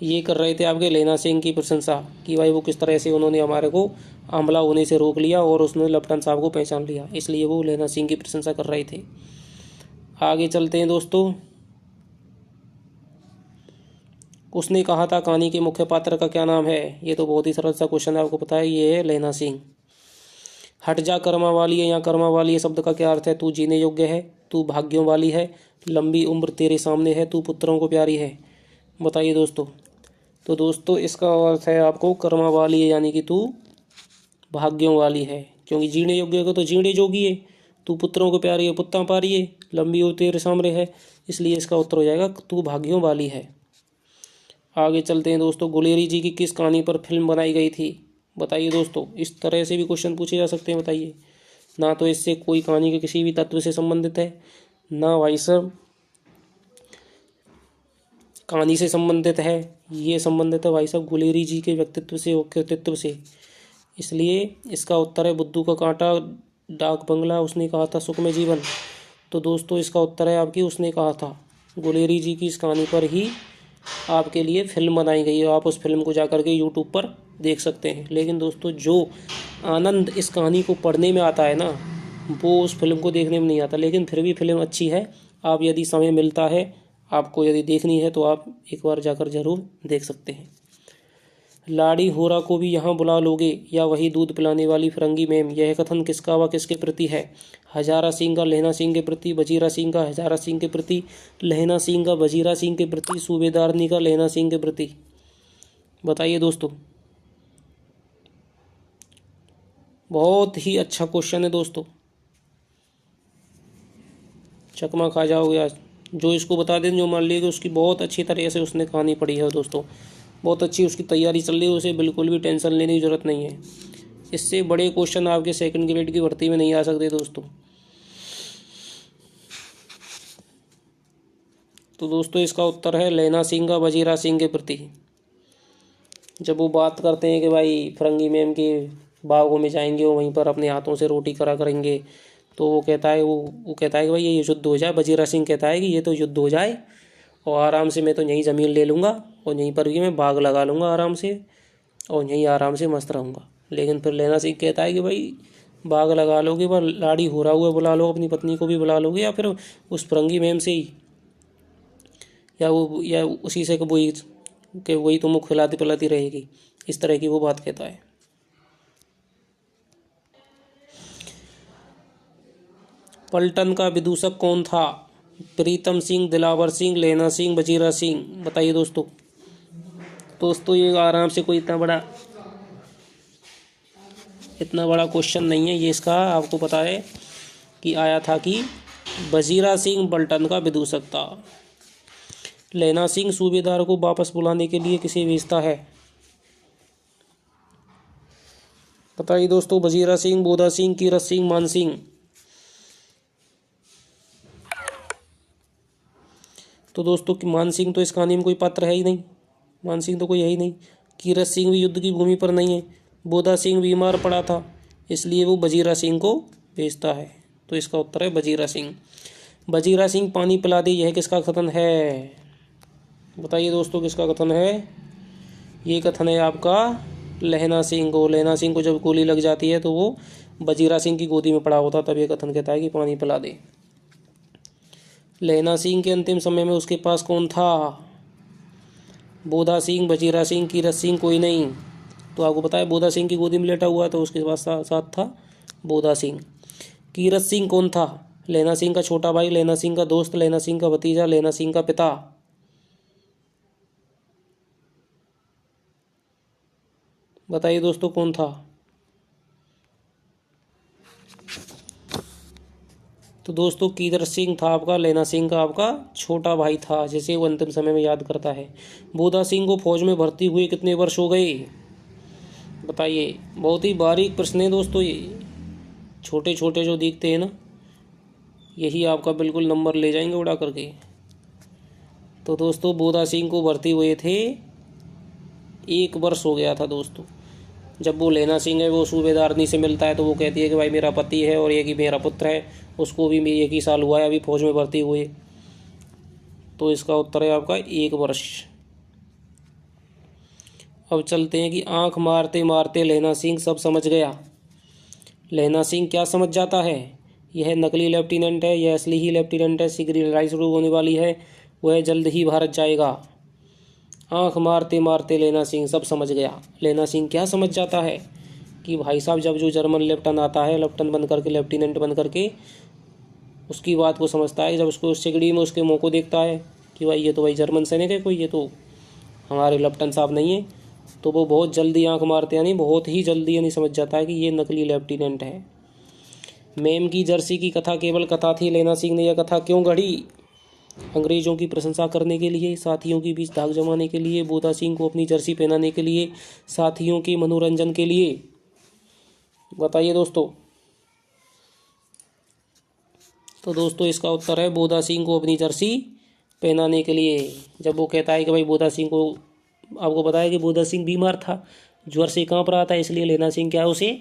ये कर रहे थे आपके लहना सिंह की प्रशंसा कि भाई वो किस तरह से उन्होंने हमारे को हमला होने से रोक लिया और उसने लेफ्टिनेंट साहब को पहचान लिया, इसलिए वो लहना सिंह की प्रशंसा कर रहे थे। आगे चलते हैं दोस्तों। उसने कहा था कहानी के मुख्य पात्र का क्या नाम है। ये तो बहुत ही सरल सा क्वेश्चन है, आपको पता है ये है लहना सिंह। हट जा कर्मा वाली है या कर्मा वाली है शब्द का क्या अर्थ है। तू जीने योग्य है, तू भाग्यों वाली है, लंबी उम्र तेरे सामने है, तू पुत्रों को प्यारी है। बताइए दोस्तों। तो दोस्तों इसका अर्थ है आपको कर्मा वाली है यानी कि तू भाग्यों वाली है, क्योंकि जीने योग्य को तो जीने जोगी है, तू पुत्रों को प्यारी है पुत्ता पारी है, लंबी उम्र तेरे सामने है, इसलिए इसका उत्तर हो जाएगा तू भाग्यों वाली है। आगे चलते हैं दोस्तों। गुलेरी जी की किस कहानी पर फिल्म बनाई गई थी। बताइए दोस्तों। इस तरह से भी क्वेश्चन पूछे जा सकते हैं। बताइए। ना तो इससे कोई कहानी के किसी भी तत्व से संबंधित है, ना भाई साहब कहानी से संबंधित है, ये संबंधित है भाई साहब गुलेरी जी के व्यक्तित्व से और कृतित्व से, इसलिए इसका उत्तर है बुद्धू का कांटा, डाक बंगला, उसने कहा था सुख में जीवन। तो दोस्तों इसका उत्तर है आपकी उसने कहा था। गुलेरी जी की इस कहानी पर ही आपके लिए फिल्म बनाई गई है, आप उस फिल्म को जाकर के यूट्यूब पर देख सकते हैं। लेकिन दोस्तों जो आनंद इस कहानी को पढ़ने में आता है ना वो उस फिल्म को देखने में नहीं आता, लेकिन फिर भी फिल्म अच्छी है। आप यदि समय मिलता है, आपको यदि देखनी है तो आप एक बार जाकर जरूर देख सकते हैं। लाड़ी होरा को भी यहाँ बुला लोगे या वही दूध पिलाने वाली फिरंगी मैम, यह कथन किसका व किसके प्रति है। हजारा सिंह का लहना सिंह के प्रति, वजीरा सिंह का हजारा सिंह के प्रति, लहना सिंह का वजीरा सिंह के प्रति, सूबेदारनी का लहना सिंह के प्रति। बताइए दोस्तों। बहुत ही अच्छा क्वेश्चन है दोस्तों। चकमा खा जाओगे आज। जो इसको बता दें, जो मान लीजिए उसकी बहुत अच्छी तरह से उसने कहानी पढ़ी है दोस्तों, बहुत अच्छी उसकी तैयारी चल रही है, उसे बिल्कुल भी टेंशन लेने की ज़रूरत नहीं है। इससे बड़े क्वेश्चन आपके सेकंड ग्रेड की भर्ती में नहीं आ सकते दोस्तों। तो दोस्तों इसका उत्तर है लैना सिंह का वजीरा सिंह के प्रति। जब वो बात करते हैं कि भाई फरंगी मैम के बागों में जाएंगे और वहीं पर अपने हाथों से रोटी करा करेंगे, तो वो कहता है वो कहता है कि भाई ये युद्ध हो जाए। वजीरा सिंह कहता है कि ये तो युद्ध हो जाए और आराम से मैं तो यहीं ज़मीन ले लूँगा और यहीं पर भी मैं बाग लगा लूँगा आराम से और यहीं आराम से मस्त रहूँगा। लेकिन फिर लैना सिंह कहता है कि भाई बाग लगा लोगे पर लाड़ी हो रहा हुआ बुला लो, अपनी पत्नी को भी बुला लोगे, या फिर उस फरंगी मैम से ही, या उसी से वही कि वही तुमको खिलाती पिलाती रहेगी। इस तरह की वो बात कहता है। पलटन का विदूषक कौन था? प्रीतम सिंह, दिलावर सिंह, लैना सिंह, वजीरा सिंह। बताइए दोस्तों। दोस्तों ये आराम से कोई इतना बड़ा क्वेश्चन नहीं है ये। इसका आपको पता है कि आया था कि वजीरा सिंह पलटन का विदूषक था। लैना सिंह सूबेदार को वापस बुलाने के लिए किसे भेजता है? बताइए दोस्तों। वजीरा सिंह, बोधा सिंह, कीरत सिंह, मान सिंह। तो दोस्तों मान सिंह तो इस कहानी में कोई पात्र है ही नहीं, मान सिंह तो कोई है ही नहीं। कीरत सिंह भी युद्ध की भूमि पर नहीं है। बोधा सिंह बीमार पड़ा था, इसलिए वो वजीरा सिंह को भेजता है। तो इसका उत्तर है वजीरा सिंह। वजीरा सिंह पानी पिला दे, यह किसका कथन है? बताइए दोस्तों किसका कथन है? ये कथन है आपका लैना सिंह को। लैना सिंह को जब गोली लग जाती है तो वो वजीरा सिंह की गोदी में पड़ा होता, तब ये कथन कहता है कि पानी पिला दे। लैना सिंह के अंतिम समय में उसके पास कौन था? बोधा सिंह, वजीरा सिंह, कीरत सिंह, कोई नहीं। तो आपको पता है बोधा सिंह की गोदी में लेटा हुआ, तो उसके पास साथ था बोधा सिंह। कीरत सिंह कौन था? लैना सिंह का छोटा भाई, लैना सिंह का दोस्त, लैना सिंह का भतीजा, लैना सिंह का पिता। बताइए दोस्तों कौन था? तो दोस्तों कीरत सिंह था आपका लैना सिंह का आपका छोटा भाई था, जिसे वो अंतिम समय में याद करता है। बोधा सिंह को फौज में भर्ती हुए कितने वर्ष हो गए? बताइए। बहुत ही बारीक प्रश्न है दोस्तों ये, छोटे छोटे जो दिखते हैं ना, यही आपका बिल्कुल नंबर ले जाएंगे उड़ा करके। तो दोस्तों बोधा सिंह को भर्ती हुए थे 1 वर्ष हो गया था दोस्तों। जब वो लैना सिंह है वो सूबेदारनी से मिलता है तो वो कहती है कि भाई मेरा पति है और एक ही मेरा पुत्र है, उसको भी मेरी 1 ही साल हुआ है अभी फौज में भर्ती हुए। तो इसका उत्तर है आपका 1 वर्ष। अब चलते हैं कि आंख मारते मारते लैना सिंह सब समझ गया। लैना सिंह क्या समझ जाता है? यह नकली लेफ्टिनेंट है, यह असली ही लेफ्टिनेंट है, शीघ्र लड़ाई शुरू होने वाली है, वह जल्द ही भारत जाएगा। आंख मारते मारते लैना सिंह सब समझ गया। लैना सिंह क्या समझ जाता है कि भाई साहब जब जो जर्मन लेफ्टिनेंट आता है, लेफ्टिनेंट बन करके, लेफ्टिनेंट बन करके, उसकी बात को समझता है। जब उसको सिगड़ी में उसके मुँह को देखता है कि भाई ये तो भाई जर्मन सैनिक है कोई, ये तो हमारे लेफ्टिनेंट साहब नहीं है, तो वो बहुत जल्दी आंख मारते यानी बहुत ही जल्दी यानी समझ जाता है कि ये नकली लेफ्टिनेंट है। मैम की जर्सी की कथा केवल कथा थी, लैना सिंह ने यह कथा क्यों गढ़ी? अंग्रेजों की प्रशंसा करने के लिए, साथियों के बीच धाक जमाने के लिए, बोधा सिंह को अपनी जर्सी पहनाने के लिए, साथियों के मनोरंजन के लिए। बताइए दोस्तों। तो दोस्तों इसका उत्तर है बोधा सिंह को अपनी जर्सी पहनाने के लिए। जब वो कहता है कि भाई बोधा सिंह को, आपको बताया कि बोधा सिंह बीमार था, ज्वर से कांप रहा था, इसलिए लैना सिंह क्या है उसे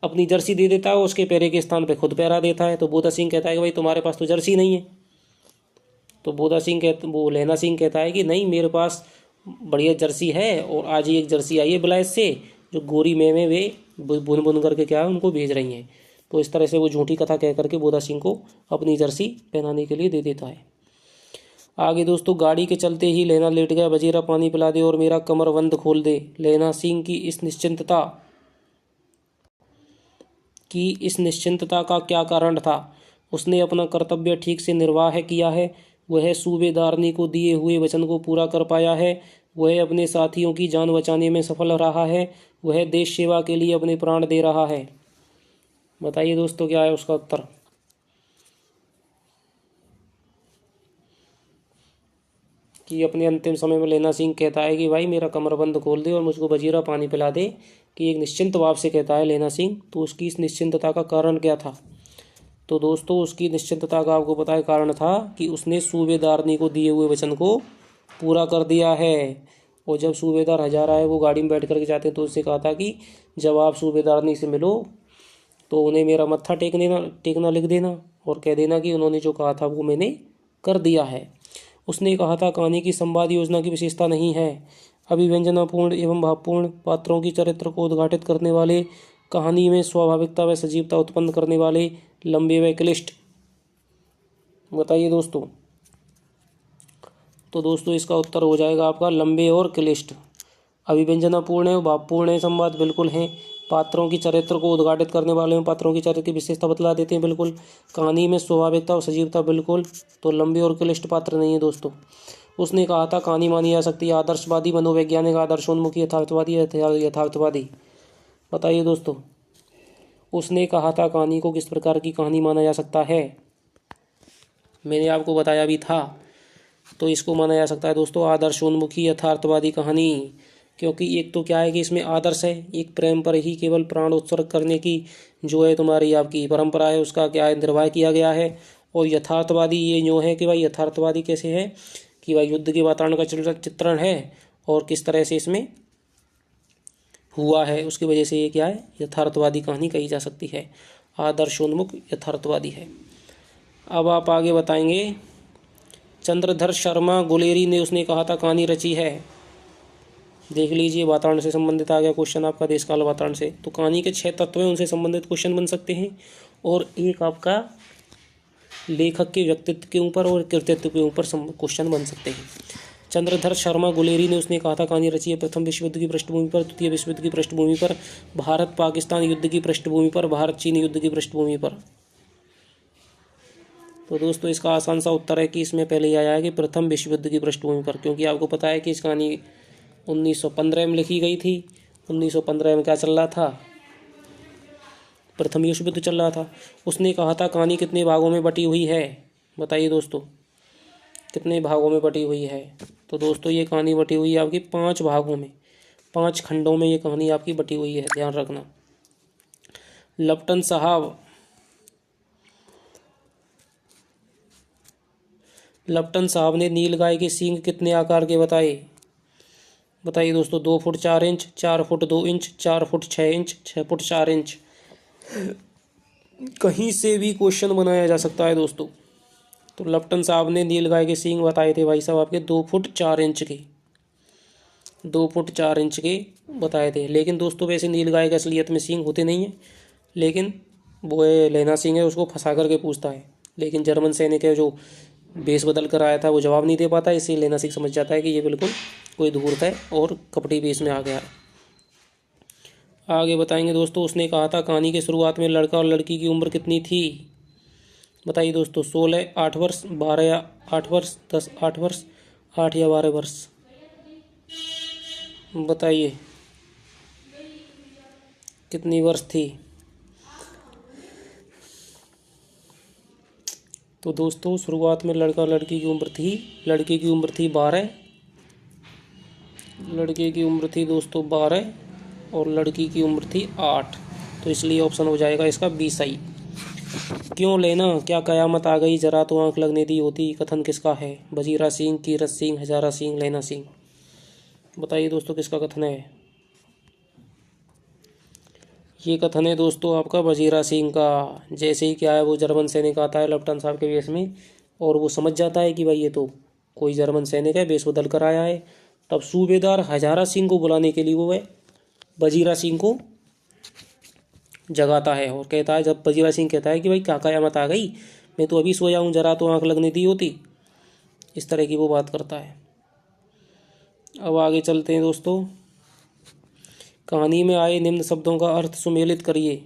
अपनी जर्सी दे देता है, उसके पैरे के स्थान पे खुद पहरा देता है। तो बोधा सिंह कहता है कि भाई तुम्हारे पास तो जर्सी नहीं है। तो वो लैना सिंह कहता है कि नहीं मेरे पास बढ़िया जर्सी है, और आज ही एक जर्सी आई है विलायत से, जो गोरी मैम है वे बुन बुन करके क्या है उनको भेज रही हैं। तो इस तरह से वो झूठी कथा कह करके बोधा सिंह को अपनी जर्सी पहनाने के लिए दे देता है। आगे दोस्तों, गाड़ी के चलते ही लैना लेट गया, वजीरा पानी पिला दे और मेरा कमरबंद खोल दे। लैना सिंह की इस निश्चिंतता का क्या कारण था? उसने अपना कर्तव्य ठीक से निर्वाह किया है, वह सूबेदारनी को दिए हुए वचन को पूरा कर पाया है, वह अपने साथियों की जान बचाने में सफल रहा है, वह देश सेवा के लिए अपने प्राण दे रहा है। बताइए दोस्तों क्या है उसका उत्तर? कि अपने अंतिम समय में लैला सिंह कहता है कि भाई मेरा कमरबंद खोल दे और मुझको वजीरा पानी पिला दे, कि एक निश्चिंत भाव से कहता है लैला सिंह। तो उसकी इस निश्चिंतता का कारण क्या था? तो दोस्तों उसकी निश्चिंतता का आपको पता है कारण था कि उसने सूबेदारनी को दिए हुए वचन को पूरा कर दिया है। और जब सूबेदार हजारा है वो गाड़ी में बैठ करके जाते हैं तो उससे कहा था कि जब आप सूबेदारनी से मिलो तो उन्हें मेरा मत्था टेकना लिख देना और कह देना कि उन्होंने जो कहा था वो मैंने कर दिया है। उसने कहा था कहानी की संवाद योजना की विशेषता नहीं है, अभिव्यंजनापूर्ण एवं भावपूर्ण पात्रों की चरित्र को उद्घाटित करने वाले, कहानी में स्वाभाविकता व सजीवता उत्पन्न करने वाले, लंबे व क्लिष्ट। बताइए दोस्तों। तो दोस्तों इसका उत्तर हो जाएगा आपका लंबे और क्लिष्ट। अभिव्यंजनापूर्ण है, भावपूर्ण है, संवाद बिल्कुल है, पात्रों की चरित्र को उद्घाटित करने वाले हैं, पात्रों की चरित्र की विशेषता बतला देते हैं बिल्कुल, कहानी में स्वाभाविकता और सजीवता बिल्कुल। तो लंबे और क्लिष्ट पात्र नहीं है दोस्तों। उसने कहा था कहानी मानी जा सकती है आदर्शवादी, मनोवैज्ञानिक, आदर्शोन्मुखी, यथार्थवादी। बताइए दोस्तों। उसने कहा था कहानी को किस प्रकार की कहानी माना जा सकता है? मैंने आपको बताया भी था। तो इसको माना जा सकता है दोस्तों आदर्शोन्मुखी यथार्थवादी कहानी, क्योंकि एक तो क्या है कि इसमें आदर्श है, एक प्रेम पर ही केवल प्राण उत्सर्ग करने की जो है तुम्हारी आपकी परंपरा है उसका क्या है निर्वाह किया गया है। और यथार्थवादी ये जो है कि भाई यथार्थवादी कैसे है कि भाई युद्ध के वातावरण का चित्रण है और किस तरह से इसमें हुआ है उसकी वजह से ये क्या है यथार्थवादी कहानी कही जा सकती है, आदर्शोन्मुख यथार्थवादी है। अब आप आगे बताएंगे चंद्रधर शर्मा गुलेरी ने उसने कहा था कहानी रची है। देख लीजिए वातावरण से संबंधित आ गया क्वेश्चन आपका, देश काल वातावरण से। तो कहानी के 6 तत्व हैं उनसे संबंधित क्वेश्चन बन सकते हैं और एक आपका लेखक के व्यक्तित्व के ऊपर और कृतित्व के ऊपर क्वेश्चन बन सकते हैं। चंद्रधर शर्मा गुलेरी ने उसने कहा था कहानी रची है प्रथम विश्व युद्ध की पृष्ठभूमि पर, द्वितीय विश्व युद्ध की पृष्ठभूमि पर, भारत पाकिस्तान युद्ध की पृष्ठभूमि पर, भारत चीन युद्ध की पृष्ठभूमि पर। तो दोस्तों इसका आसान सा उत्तर है कि इसमें पहले यह आया है कि प्रथम विश्व युद्ध की पृष्ठभूमि पर, क्योंकि आपको पता है कि इस कहानी 1915 में लिखी गई थी। 1915 में क्या चल रहा था? प्रथम विश्व युद्ध चल रहा था। उसने कहा था कहानी कितने भागों में बटी हुई है? बताइए दोस्तों कितने भागों में बटी हुई है? तो दोस्तों ये कहानी बटी हुई है आपकी 5 भागों में, 5 खंडों में ये कहानी आपकी बटी हुई है, ध्यान रखना। लप्टन साहब ने नीलगाय के सींग कितने आकार के बताए? बताइए दोस्तों 2 foot 4 inch, 4 foot 2 inch, 4 foot 6 inch, 6 foot 4 inch. कहीं से भी क्वेश्चन बनाया जा सकता है दोस्तों। तो लप्टन साहब ने नीलगाय के सींग बताए थे भाई साहब आपके 2 फुट 4 इंच के, 2 फुट 4 इंच के बताए थे। लेकिन दोस्तों वैसे नीलगाय के असलियत में सींग होते नहीं हैं, लेकिन वो लैला सिंह है उसको फंसा करके पूछता है, लेकिन जर्मन सैनिक है जो बेस बदल कर आया था वो जवाब नहीं दे पाता, इसलिए लैला सिंह समझ जाता है कि ये बिल्कुल कोई धूर्त है और कपटी बेस में आ गया है। आगे बताएंगे दोस्तों। उसने कहा था कहानी के शुरुआत में लड़का और लड़की की उम्र कितनी थी? बताइए दोस्तों 16, 8 वर्ष, 12 या 8 वर्ष, 10, 8 वर्ष, 8 या 12 वर्ष। बताइए कितनी वर्ष थी? तो दोस्तों शुरुआत में लड़का लड़की की उम्र थी, लड़के की उम्र थी 12, लड़के की उम्र थी दोस्तों 12 और लड़की की उम्र थी 8। तो इसलिए ऑप्शन हो जाएगा इसका 20 सही। क्यों लेना क्या कयामत आ गई जरा तो आंख लगने दी होती, कथन किसका है? वजीरा सिंह, कीरत सिंह, हजारा सिंह, लैला सिंह। बताइए दोस्तों किसका कथन है? ये कथन है दोस्तों आपका वजीरा सिंह का। जैसे ही क्या है वो जर्मन सैनिक आता है लप्टन साहब के वेश में और वो समझ जाता है कि भाई ये तो कोई जर्मन सैनिक है, वेश बदल कर आया है। तब सूबेदार हजारा सिंह को बुलाने के लिए वो वजीरा सिंह को जगाता है और कहता है, जब वजीरा सिंह कहता है कि भाई क्या कयामत आ गई, मैं तो अभी सोया हूँ, जरा तो आंख लगने दी होती, इस तरह की वो बात करता है। अब आगे चलते हैं दोस्तों। कहानी में आए निम्न शब्दों का अर्थ सुमेलित करिए।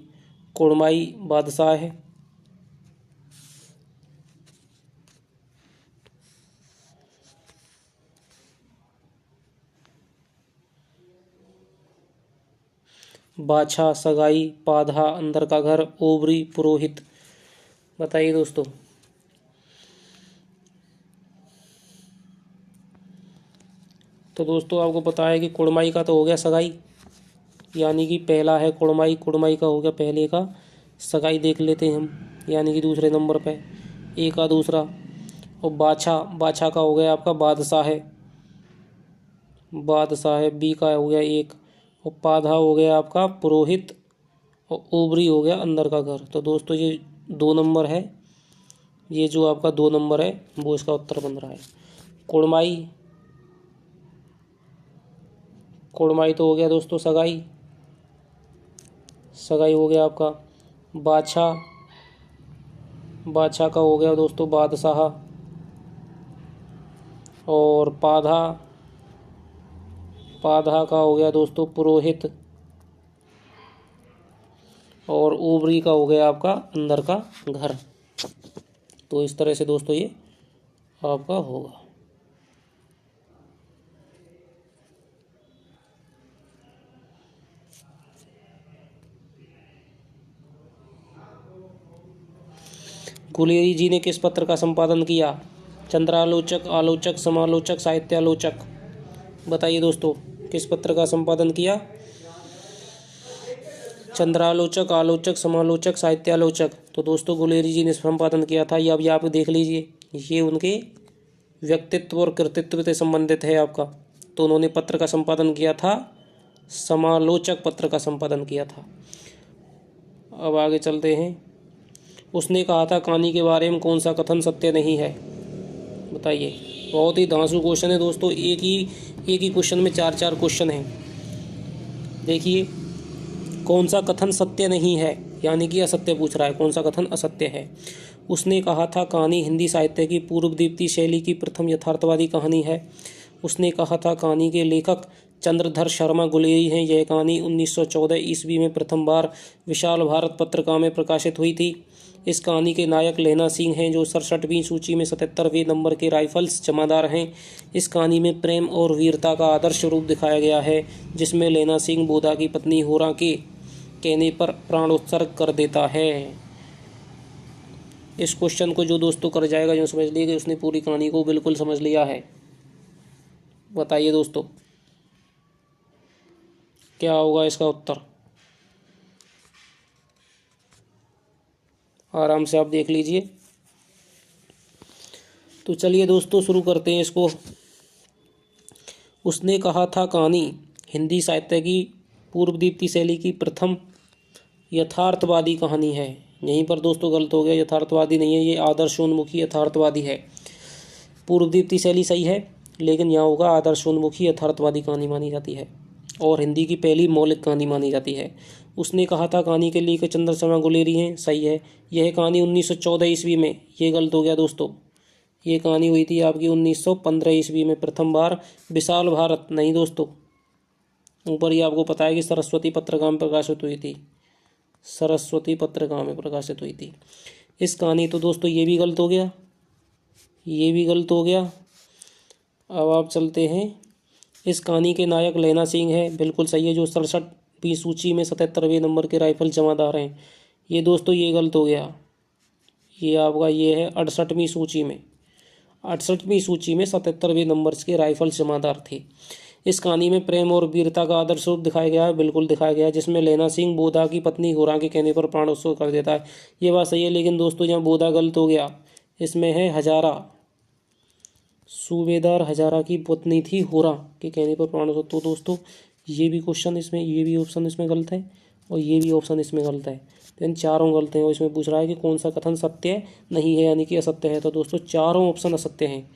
कोड़माई बादशाह है, बाछा सगाई, पाधा अंदर का घर, ओबरी पुरोहित। बताइए दोस्तों तो दोस्तों आपको पता है कि कुड़माई का तो हो गया सगाई, यानी कि पहला है कुड़माई, कुड़माई का हो गया पहले का। सगाई देख लेते हैं हम, यानी कि दूसरे नंबर पे ए का दूसरा। और बाछा, बाछा का हो गया आपका बादशाह है, बादशाह है, बी का हो गया एक। और पाधा हो गया आपका पुरोहित, और ओबरी हो गया अंदर का घर। तो दोस्तों ये 2 नंबर है, ये जो आपका 2 नंबर है वो इसका उत्तर बन रहा है। कुड़माई, कुड़माई तो हो गया दोस्तों सगाई, सगाई हो गया आपका। बाछा, बाछा का हो गया दोस्तों बादशाह। और पाधा, पाधा का हो गया दोस्तों पुरोहित। और ओबरी का हो गया आपका अंदर का घर। तो इस तरह से दोस्तों ये आपका होगा। गुलेरी जी ने किस पत्र का संपादन किया? चंद्रालोचक, आलोचक, समालोचक, साहित्यालोचक। बताइए दोस्तों, किस पत्र का संपादन किया? चंद्रालोचक, आलोचक, समालोचक, साहित्यालोचक। तो दोस्तों गुलेरी जी ने संपादन किया था। ये अब आप देख लीजिए, ये उनके व्यक्तित्व और कृतित्व से संबंधित है आपका। तो उन्होंने पत्र का संपादन किया था, समालोचक पत्र का संपादन किया था। अब आगे चलते हैं। उसने कहा था कहानी के बारे में कौन सा कथन सत्य नहीं है? बताइए। बहुत ही धांसू क्वेश्चन है दोस्तों, एक ही क्वेश्चन में 4 क्वेश्चन हैं। देखिए, कौन सा कथन सत्य नहीं है, यानी कि असत्य पूछ रहा है, कौन सा कथन असत्य है। उसने कहा था कहानी हिंदी साहित्य की पूर्वदीप्ति शैली की प्रथम यथार्थवादी कहानी है। उसने कहा था कहानी के लेखक चंद्रधर शर्मा गुलेरी हैं। यह कहानी 1914 ईस्वी में प्रथम बार विशाल भारत पत्रिका में प्रकाशित हुई थी। इस कहानी के नायक लैना सिंह हैं, जो 67वीं सूची में 77वें नंबर के राइफल्स जमादार हैं। इस कहानी में प्रेम और वीरता का आदर्श रूप दिखाया गया है, जिसमें लैना सिंह बोधा की पत्नी होरा के कहने पर प्राण उत्सर्ग कर देता है। इस क्वेश्चन को जो दोस्तों कर जाएगा, जो समझ लिएगा, उसने पूरी कहानी को बिल्कुल समझ लिया है। बताइए दोस्तों, क्या होगा इसका उत्तर? आराम से आप देख लीजिए। तो चलिए दोस्तों शुरू करते हैं इसको। उसने कहा था कहानी हिंदी साहित्य की पूर्वदीप्ति शैली की प्रथम यथार्थवादी कहानी है। यहीं पर दोस्तों गलत हो गया, यथार्थवादी नहीं है, ये आदर्शोन्मुखी यथार्थवादी है। पूर्वदीप्ति शैली सही है, लेकिन यहाँ होगा आदर्शोन्मुखी यथार्थवादी कहानी मानी जाती है, और हिंदी की पहली मौलिक कहानी मानी जाती है। उसने कहा था कहानी के लेखक चंद्र शर्मा गुलेरी हैं, सही है। यह कहानी 1914 ईस्वी में, ये गलत हो गया दोस्तों, ये कहानी हुई थी आपकी 1915 ईस्वी में प्रथम बार विशाल भारत, नहीं दोस्तों, ऊपर ही आपको पता है कि सरस्वती पत्रिका में प्रकाशित हुई थी, सरस्वती पत्रिका में प्रकाशित हुई थी इस कहानी। तो दोस्तों ये भी गलत हो गया, ये भी गलत हो गया। अब आप चलते हैं। इस कहानी के नायक लैना सिंह है, बिल्कुल सही है, जो 67वीं सूची में 77वें नंबर के राइफल जमादार हैं। ये दोस्तों ये गलत हो गया, ये आपका ये है 68वीं सूची में, 68वीं सूची में 77वें नंबर के राइफल जमादार थे। इस कहानी में प्रेम और वीरता का आदर्श रूप दिखाया गया है, बिल्कुल दिखाया गया है, जिसमें लैना सिंह बोधा की पत्नी होरा के कहने पर प्राण उत्सर्ग कर देता है। ये बात सही है, लेकिन दोस्तों यहाँ बोधा गलत हो गया, इसमें है हजारा, सूबेदार हजारा की पत्नी थी होरा के कहने पर प्राण उत्सर्ग। तो दोस्तों ये भी क्वेश्चन इसमें, ये भी ऑप्शन इसमें गलत है, और ये भी ऑप्शन इसमें गलत है। तो इन चारों गलत हैं, और इसमें पूछ रहा है कि कौन सा कथन सत्य नहीं है, यानी कि असत्य है। तो दोस्तों चारों ऑप्शन असत्य हैं,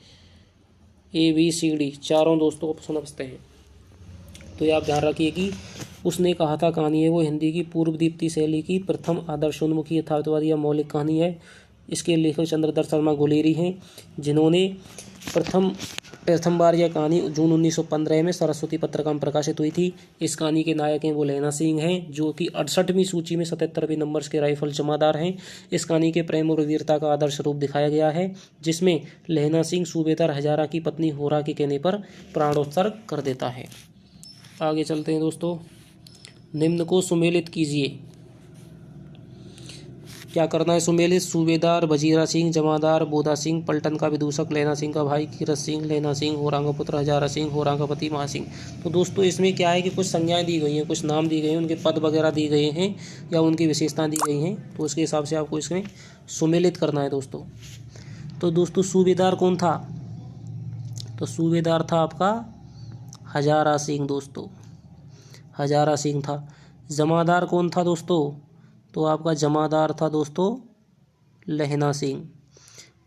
ABCD चारों दोस्तों ऑप्शन असत्य हैं। तो ये आप ध्यान रखिए कि उसने कहा था कहानी है वो हिंदी की पूर्वदीप्ति शैली की प्रथम आदर्शोन्मुखी यथार्थवादी या मौलिक कहानी है। इसके लेखक चंद्रधर शर्मा गुलेरी हैं, जिन्होंने प्रथम बार यह कहानी जून 1915 में सरस्वती पत्रिका में प्रकाशित हुई थी। इस कहानी के नायक हैं वो लैना सिंह हैं, जो कि 68वीं सूची में 77वें नंबर के राइफल जमादार हैं। इस कहानी के प्रेम और वीरता का आदर्श रूप दिखाया गया है, जिसमें लैना सिंह सूबेदार हजारा की पत्नी होरा के कहने पर प्राणोत्सर्ग कर देता है। आगे चलते हैं दोस्तों। निम्न को सुमेलित कीजिए। क्या करना है सुमेलित? सूबेदार वजीरा सिंह, जमादार बोधा सिंह, पलटन का विदूषक लैना सिंह का भाई कीरत सिंह, लैना सिंह, होरां का पुत्र हजारा सिंह, होरां का पति महा सिंह। तो दोस्तों इसमें क्या है कि कुछ संज्ञाएं दी गई हैं, कुछ नाम दिए गए हैं, उनके पद वगैरह दी गए हैं या उनकी विशेषताएं दी गई हैं, तो उसके हिसाब से आपको इसमें सुमेलित करना है दोस्तों। तो दोस्तों सूबेदार कौन था? तो सूबेदार था आपका हजारा सिंह दोस्तों, हजारा सिंह था। जमादार कौन था दोस्तों? तो आपका जमादार था दोस्तों लहना सिंह।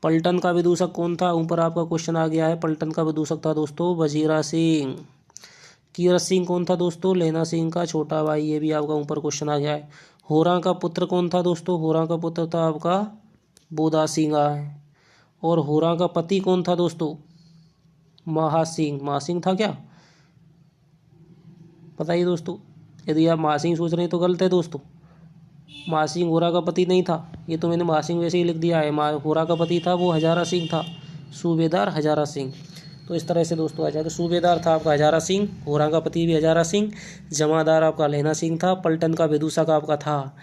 पलटन का विदूषक कौन था? ऊपर आपका क्वेश्चन आ गया है, पलटन का विदूषक था दोस्तों वजीरा सिंह। कीरत सिंह कौन था दोस्तों? लहना सिंह का छोटा भाई, ये भी आपका ऊपर क्वेश्चन आ गया है। होरां का पुत्र कौन था दोस्तों? होरां का पुत्र था आपका बोधा सिंह है। और होरां का पति कौन था दोस्तों? महा सिंह। महा सिंह था क्या? बताइए दोस्तों, यदि आप महा सिंह सोच रहे हैं तो गलत है दोस्तों। महा सिंह होरा का पति नहीं था, ये तो मैंने महा सिंह वैसे ही लिख दिया है। होरा का पति था वो हजारा सिंह था, सूबेदार हजारा सिंह। तो इस तरह से दोस्तों आ जाएगा, सूबेदार था आपका हजारा सिंह, होरा का पति भी हजारा सिंह, जमादार आपका लहना सिंह था, पलटन का विदूषक आपका था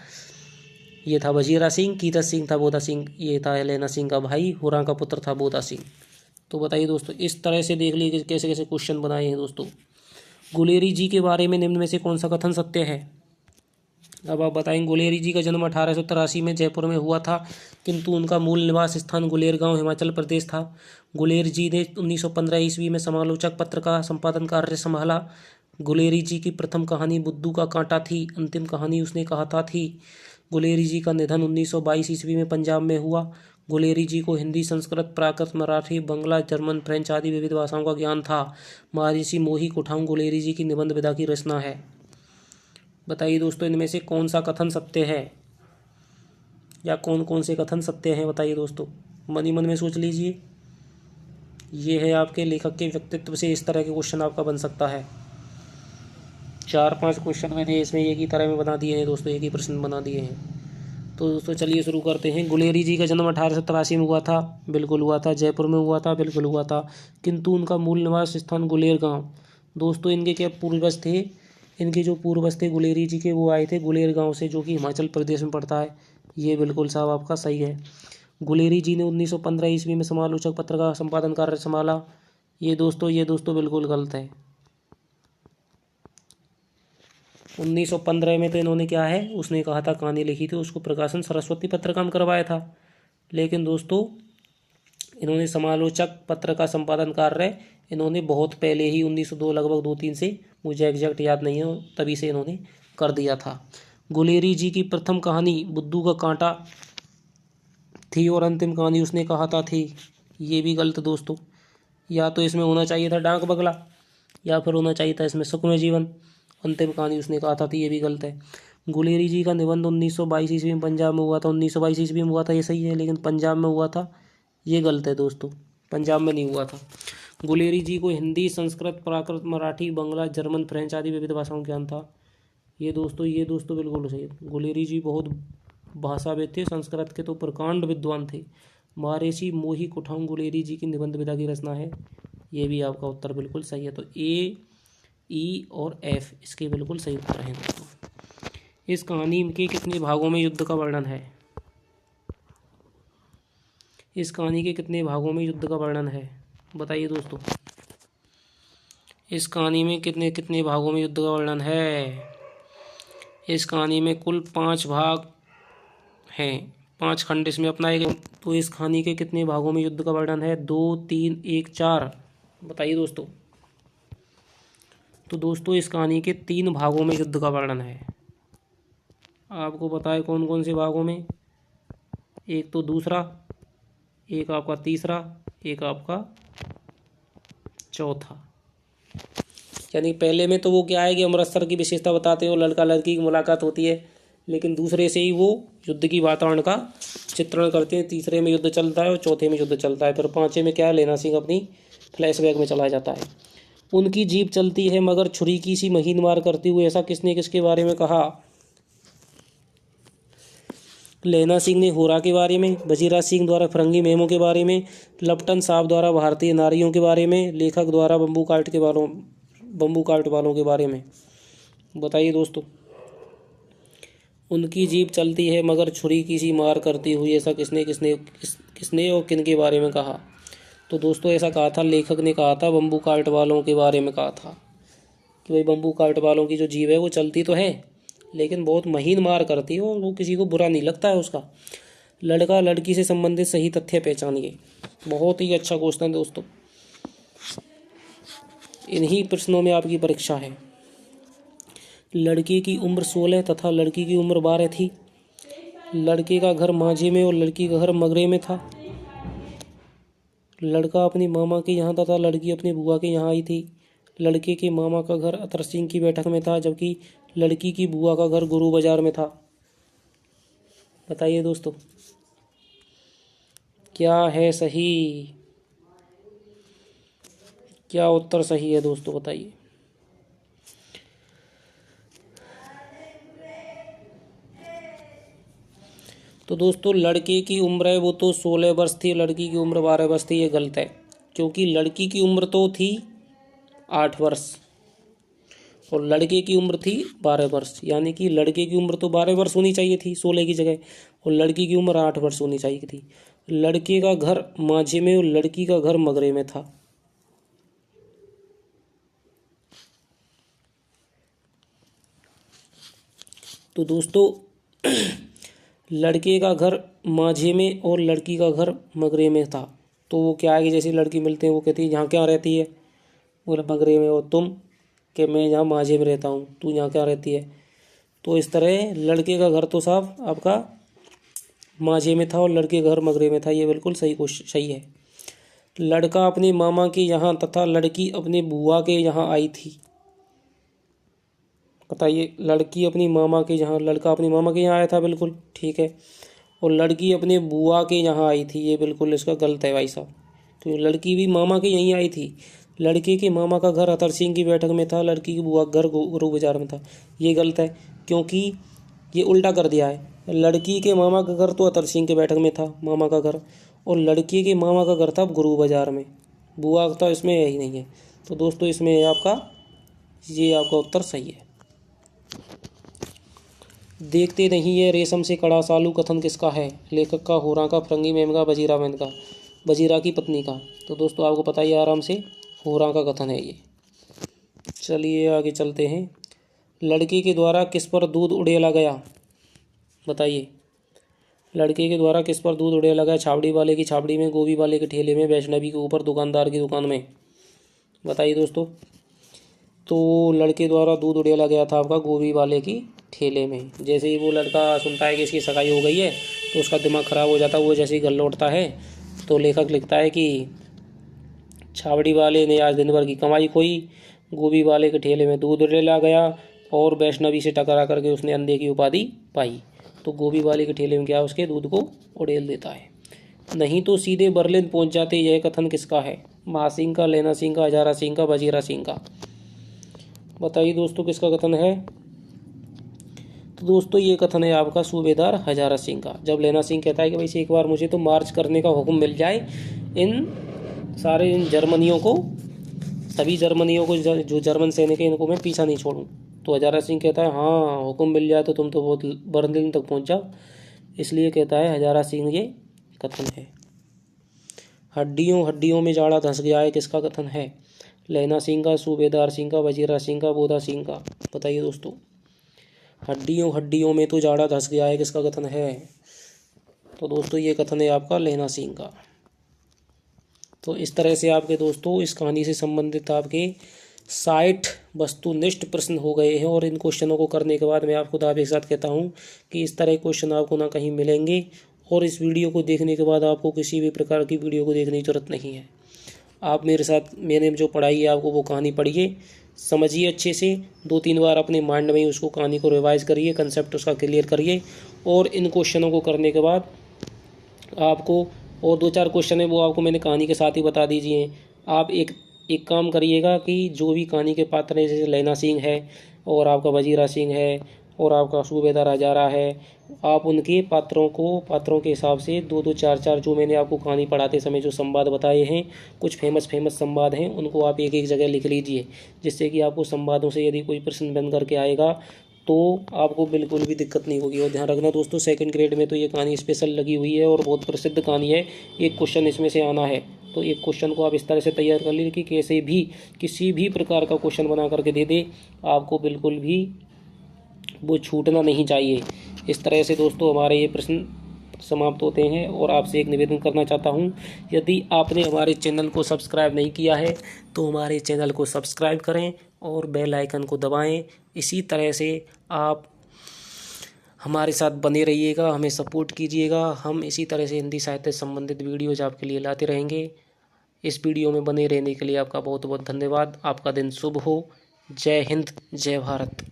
ये था वजीरा सिंह, कीरत सिंह था बोधा सिंह, ये था लहना सिंह का भाई, होरा का पुत्र था बोधा सिंह। तो बताइए दोस्तों, इस तरह से देख लीजिए कैसे कैसे क्वेश्चन बनाए हैं दोस्तों। गुलेरी जी के बारे में निम्न में से कौन सा कथन सत्य है? अब आप बताएंगे। गुलेरी जी का जन्म 1883 में जयपुर में हुआ था, किंतु उनका मूल निवास स्थान गुलेर गांव हिमाचल प्रदेश था। गुलेर जी ने 1915 ईस्वी में समालोचक पत्र का संपादन कार्य संभाला। गुलेरी जी की प्रथम कहानी बुद्धू का कांटा थी, अंतिम कहानी उसने कहता थी। गुलेरी जी का निधन 1922 ईस्वी में पंजाब में हुआ। गुलेरी जी को हिंदी, संस्कृत, प्राकृत, मराठी, बंगला, जर्मन, फ्रेंच आदि विविध भाषाओं का ज्ञान था। महर्षि मोही कुठाऊं गुलेरी जी की निबंध विधा की रचना है। बताइए दोस्तों, इनमें से कौन सा कथन सत्य है या कौन कौन से कथन सत्य हैं? बताइए दोस्तों, मन ही मन में सोच लीजिए। ये है आपके लेखक के व्यक्तित्व से इस तरह के क्वेश्चन आपका बन सकता है। 4-5 क्वेश्चन मैंने इसमें एक ही तरह में बना दिए हैं दोस्तों, एक ही प्रश्न बना दिए हैं। तो दोस्तों चलिए शुरू करते हैं। गुलेरी जी का जन्म 1883 में हुआ था, बिल्कुल हुआ था। जयपुर में हुआ था, बिल्कुल हुआ था। किंतु उनका मूल निवास स्थान गुलेर गांव। दोस्तों इनके क्या पूर्वज थे? इनके जो पूर्वज थे गुलेरी जी के, वो आए थे गुलेर गांव से, जो कि हिमाचल प्रदेश में पड़ता है। ये बिल्कुल साहब आपका सही है। गुलेरी जी ने 1915 ईस्वी में समालोचक पत्र का संपादन कार्य संभाला। ये दोस्तों बिल्कुल गलत है। 1915 में तो इन्होंने क्या है, उसने कहा था कहानी लिखी थी, उसको प्रकाशन सरस्वती पत्रिका में करवाया था। लेकिन दोस्तों इन्होंने समालोचक पत्र का संपादन कार्य इन्होंने बहुत पहले ही 1902 लगभग 2-3 से, मुझे एग्जैक्ट याद नहीं है, तभी से इन्होंने कर दिया था। गुलेरी जी की प्रथम कहानी बुद्धू का कांटा थी और अंतिम कहानी उसने कहता थी। ये भी गलत दोस्तों। या तो इसमें होना चाहिए था डाक बगला, या फिर होना चाहिए था इसमें सुखमय जीवन। अंतिम कहानी उसने कहा था, ये भी गलत है। गुलेरी जी का निबंध 1922 ईस्वी में पंजाब में हुआ था। 1922 ईस्वी में हुआ था, ये सही है, लेकिन पंजाब में हुआ था, ये गलत है दोस्तों। पंजाब में नहीं हुआ था। गुलेरी जी को हिंदी, संस्कृत, प्राकृत, मराठी, बंगला, जर्मन, फ्रेंच आदि विविध भाषाओं का ज्ञान था। ये दोस्तों बिल्कुल सही है। गुलेरी जी बहुत भाषाविद थे, संस्कृत के तो प्रकांड विद्वान थे। महर्षि मोही कुठाऊं गुलेरी जी की निबंध विधा की रचना है। ये भी आपका उत्तर बिल्कुल सही है। तो ए, ई और एफ इसके बिल्कुल सही उत्तर हैं दोस्तों। इस कहानी के कितने भागों में युद्ध का वर्णन है? इस कहानी के कितने भागों में युद्ध का वर्णन है? बताइए दोस्तों, इस कहानी में कितने कितने भागों में युद्ध का वर्णन है? इस कहानी में कुल 5 भाग हैं, 5 खंड इसमें अपनाए गए। तो इस कहानी के कितने भागों में युद्ध का वर्णन है? 2, 3, 1, 4। बताइए दोस्तों। तो दोस्तों इस कहानी के 3 भागों में युद्ध का वर्णन है। आपको पता है कौन कौन से भागों में? एक तो दूसरा, एक आपका तीसरा, एक आपका चौथा। यानी पहले में तो वो क्या है कि अमृतसर की विशेषता बताते हो, लड़का लड़की की मुलाकात होती है, लेकिन दूसरे से ही वो युद्ध की वातावरण का चित्रण करते हैं। तीसरे में युद्ध चलता है और चौथे में युद्ध चलता है। फिर 5वें में क्या है, लैना सिंह अपनी फ्लैशबैक में चला जाता है। उनकी जीप चलती है मगर छुरी की सी महीन मार करती हुई, ऐसा किसने किसके बारे में कहा? लैना सिंह ने होरा के बारे में, वजीरा सिंह द्वारा फरंगी मेमों के बारे में, लपटन साहब द्वारा भारतीय नारियों के बारे में, लेखक द्वारा बम्बू काट वालों के बारे में। बताइए दोस्तों। उनकी जीभ चलती है मगर छुरी की सी मार करती हुई, ऐसा किसने और किन के बारे में कहा? तो दोस्तों ऐसा कहा था, लेखक ने कहा था, बम्बू कार्ट वालों के बारे में कहा था कि भाई बम्बू कार्ट वालों की जो जीभ है वो चलती तो है लेकिन बहुत महीन मार करती है और वो किसी को बुरा नहीं लगता है उसका। लड़का लड़की से संबंधित सही तथ्य पहचानिए। बहुत ही अच्छा क्वेश्चन है दोस्तों, इन्हीं प्रश्नों में आपकी परीक्षा है। लड़के की उम्र 16 तथा लड़की की उम्र 12 थी। लड़के का घर मांझे में और लड़की का घर मगरे में था। लड़का अपनी मामा के यहाँ तथा लड़की अपनी बुआ के यहाँ आई थी। लड़के के मामा का घर अतर सिंह की बैठक में था जबकि लड़की की बुआ का घर गुरु बाजार में था। बताइए दोस्तों क्या है सही, क्या उत्तर सही है दोस्तों बताइए। तो दोस्तों लड़के की उम्र है वो तो 16 वर्ष थी, लड़की की उम्र 12 वर्ष थी। ये गलत है क्योंकि लड़की की उम्र तो थी 8 वर्ष और लड़के की उम्र थी 12 वर्ष, यानी कि लड़के की उम्र तो 12 वर्ष होनी चाहिए थी 16 की जगह और लड़की की उम्र 8 वर्ष होनी चाहिए थी। लड़के का घर मांझे में और लड़की का घर मगरे में था। तो दोस्तों लड़के का घर मांझे में और लड़की का घर मगरे में था। तो वो क्या है कि जैसे लड़की मिलते हैं वो कहती है यहाँ क्या रहती है, बोले मगरे में, और तुम कि मैं यहाँ मांझे में रहता हूँ, तू यहाँ क्या रहती है। तो इस तरह लड़के का घर तो साहब आपका मांझे में था और लड़के का घर मगरे में था। ये बिल्कुल सही है। लड़का अपने मामा के यहाँ तथा लड़की अपने बुआ के यहाँ आई थी। बताइए, लड़की अपनी मामा के यहाँ, लड़का अपनी मामा के यहाँ आया था, बिल्कुल ठीक है। और लड़की अपने बुआ के यहाँ आई थी, ये बिल्कुल इसका गलत है भाई साहब, क्योंकि लड़की भी मामा के यहीं आई थी। लड़के के मामा का घर अतर सिंह की बैठक में था, लड़की की बुआ का घर गुरु बाजार में था। ये गलत है क्योंकि ये उल्टा कर दिया है। लड़की के मामा का घर तो अतर सिंह के बैठक में था, मामा का घर, और लड़की के मामा का घर था गुरु बाजार में, बुआ का इसमें यही नहीं है। तो दोस्तों इसमें ये आपका उत्तर सही है। देखते नहीं है रेशम से कड़ा सालू कथन किसका है? लेखक का, होरा का, फरंगी मेम का, बजीरा मेम का, बजीरा की पत्नी का। तो दोस्तों आपको पता ही आराम से होरा का कथन है ये। चलिए आगे चलते हैं। लड़के के द्वारा किस पर दूध उड़ेला गया? बताइए, लड़के के द्वारा किस पर दूध उड़ेला गया? छाबड़ी वाले की छाबड़ी में, गोभी वाले के ठेले में, वैष्णवी के ऊपर, दुकानदार की दुकान में। बताइए दोस्तों। तो लड़के द्वारा दूध उड़ेला गया था आपका गोभी वाले की ठेले में। जैसे ही वो लड़का सुनता है कि इसकी सगाई हो गई है तो उसका दिमाग ख़राब हो जाता है। वो जैसे ही घर लौटता है तो लेखक लिखता है कि छाबड़ी वाले ने आज दिन भर की कमाई खोई, गोभी वाले के ठेले में दूध उड़ेला गया और वैष्णवी से टकरा करके उसने अंधे की उपाधि पाई। तो गोभी वाले के ठेले में क्या, उसके दूध को उड़ेल देता है। नहीं तो सीधे बर्लिन पहुंच जाते, यह कथन किसका है? महासिंह का, लेना सिंह का, हजारा सिंह का, बजीरा सिंह का। बताइए दोस्तों किसका कथन है? तो दोस्तों ये कथन है आपका सूबेदार हजारा सिंह का। जब लेना सिंह कहता है कि भाई एक बार मुझे तो मार्च करने का हुक्म मिल जाए, इन जर्मनियों को, सभी जर्मनियों को, जो जर्मन सैनिक है इनको मैं पीछा नहीं छोड़ूं। तो हजारा सिंह कहता है हाँ हुक्म मिल जाए तो तुम तो बहुत बर्लिन तक पहुंच जाओ। इसलिए कहता है हजारा सिंह ये कथन है। हड्डियों हड्डियों में जाड़ा धंस गया है, किसका कथन है? लेना सिंह का, सूबेदार सिंह का, वजीरा सिंह का, बोधा सिंह का। बताइए दोस्तों। हड्डियों हड्डियों में तो जाड़ा धंस गया है, किसका कथन है? तो दोस्तों ये कथन है आपका लेना सिंह का। तो इस तरह से आपके दोस्तों इस कहानी से संबंधित आपके 60 वस्तुनिष्ठ प्रश्न हो गए हैं। और इन क्वेश्चनों को करने के बाद मैं आपको दावे के साथ कहता हूँ कि इस तरह क्वेश्चन आपको ना कहीं मिलेंगे। और इस वीडियो को देखने के बाद आपको किसी भी प्रकार की वीडियो को देखने की जरूरत नहीं है। आप मेरे साथ, मैंने जो पढ़ाई है आपको वो कहानी पढ़िए, समझिए अच्छे से, 2-3 बार अपने माइंड में ही उसको कहानी को रिवाइज करिए, कंसेप्ट उसका क्लियर करिए। और इन क्वेश्चनों को करने के बाद आपको और 2-4 क्वेश्चन है वो आपको मैंने कहानी के साथ ही बता दीजिए। आप एक काम करिएगा कि जो भी कहानी के पात्र हैं, जैसे लेना सिंह है और आपका वजीरा सिंह है और आपका सूबेदार हजारा है, आप उनके पात्रों के हिसाब से 2-2, 4-4 जो मैंने आपको कहानी पढ़ाते समय जो संवाद बताए हैं, कुछ फेमस संवाद हैं, उनको आप एक जगह लिख लीजिए, जिससे कि आपको संवादों से यदि कोई प्रश्न बन करके आएगा तो आपको बिल्कुल भी दिक्कत नहीं होगी। और ध्यान रखना दोस्तों, सेकंड ग्रेड में तो ये कहानी स्पेशल लगी हुई है और बहुत प्रसिद्ध कहानी है। एक क्वेश्चन इसमें से आना है, तो एक क्वेश्चन को आप इस तरह से तैयार कर लीजिए कि कैसे भी किसी भी प्रकार का क्वेश्चन बना करके दे दे, आपको बिल्कुल भी वो छूटना नहीं चाहिए। इस तरह से दोस्तों हमारे ये प्रश्न समाप्त होते हैं। और आपसे एक निवेदन करना चाहता हूँ, यदि आपने हमारे चैनल को सब्सक्राइब नहीं किया है तो हमारे चैनल को सब्सक्राइब करें और बेल आइकन को दबाएं। इसी तरह से आप हमारे साथ बने रहिएगा, हमें सपोर्ट कीजिएगा। हम इसी तरह से हिंदी साहित्य से संबंधित वीडियोज आपके लिए लाते रहेंगे। इस वीडियो में बने रहने के लिए आपका बहुत बहुत धन्यवाद। आपका दिन शुभ हो। जय हिंद, जय भारत।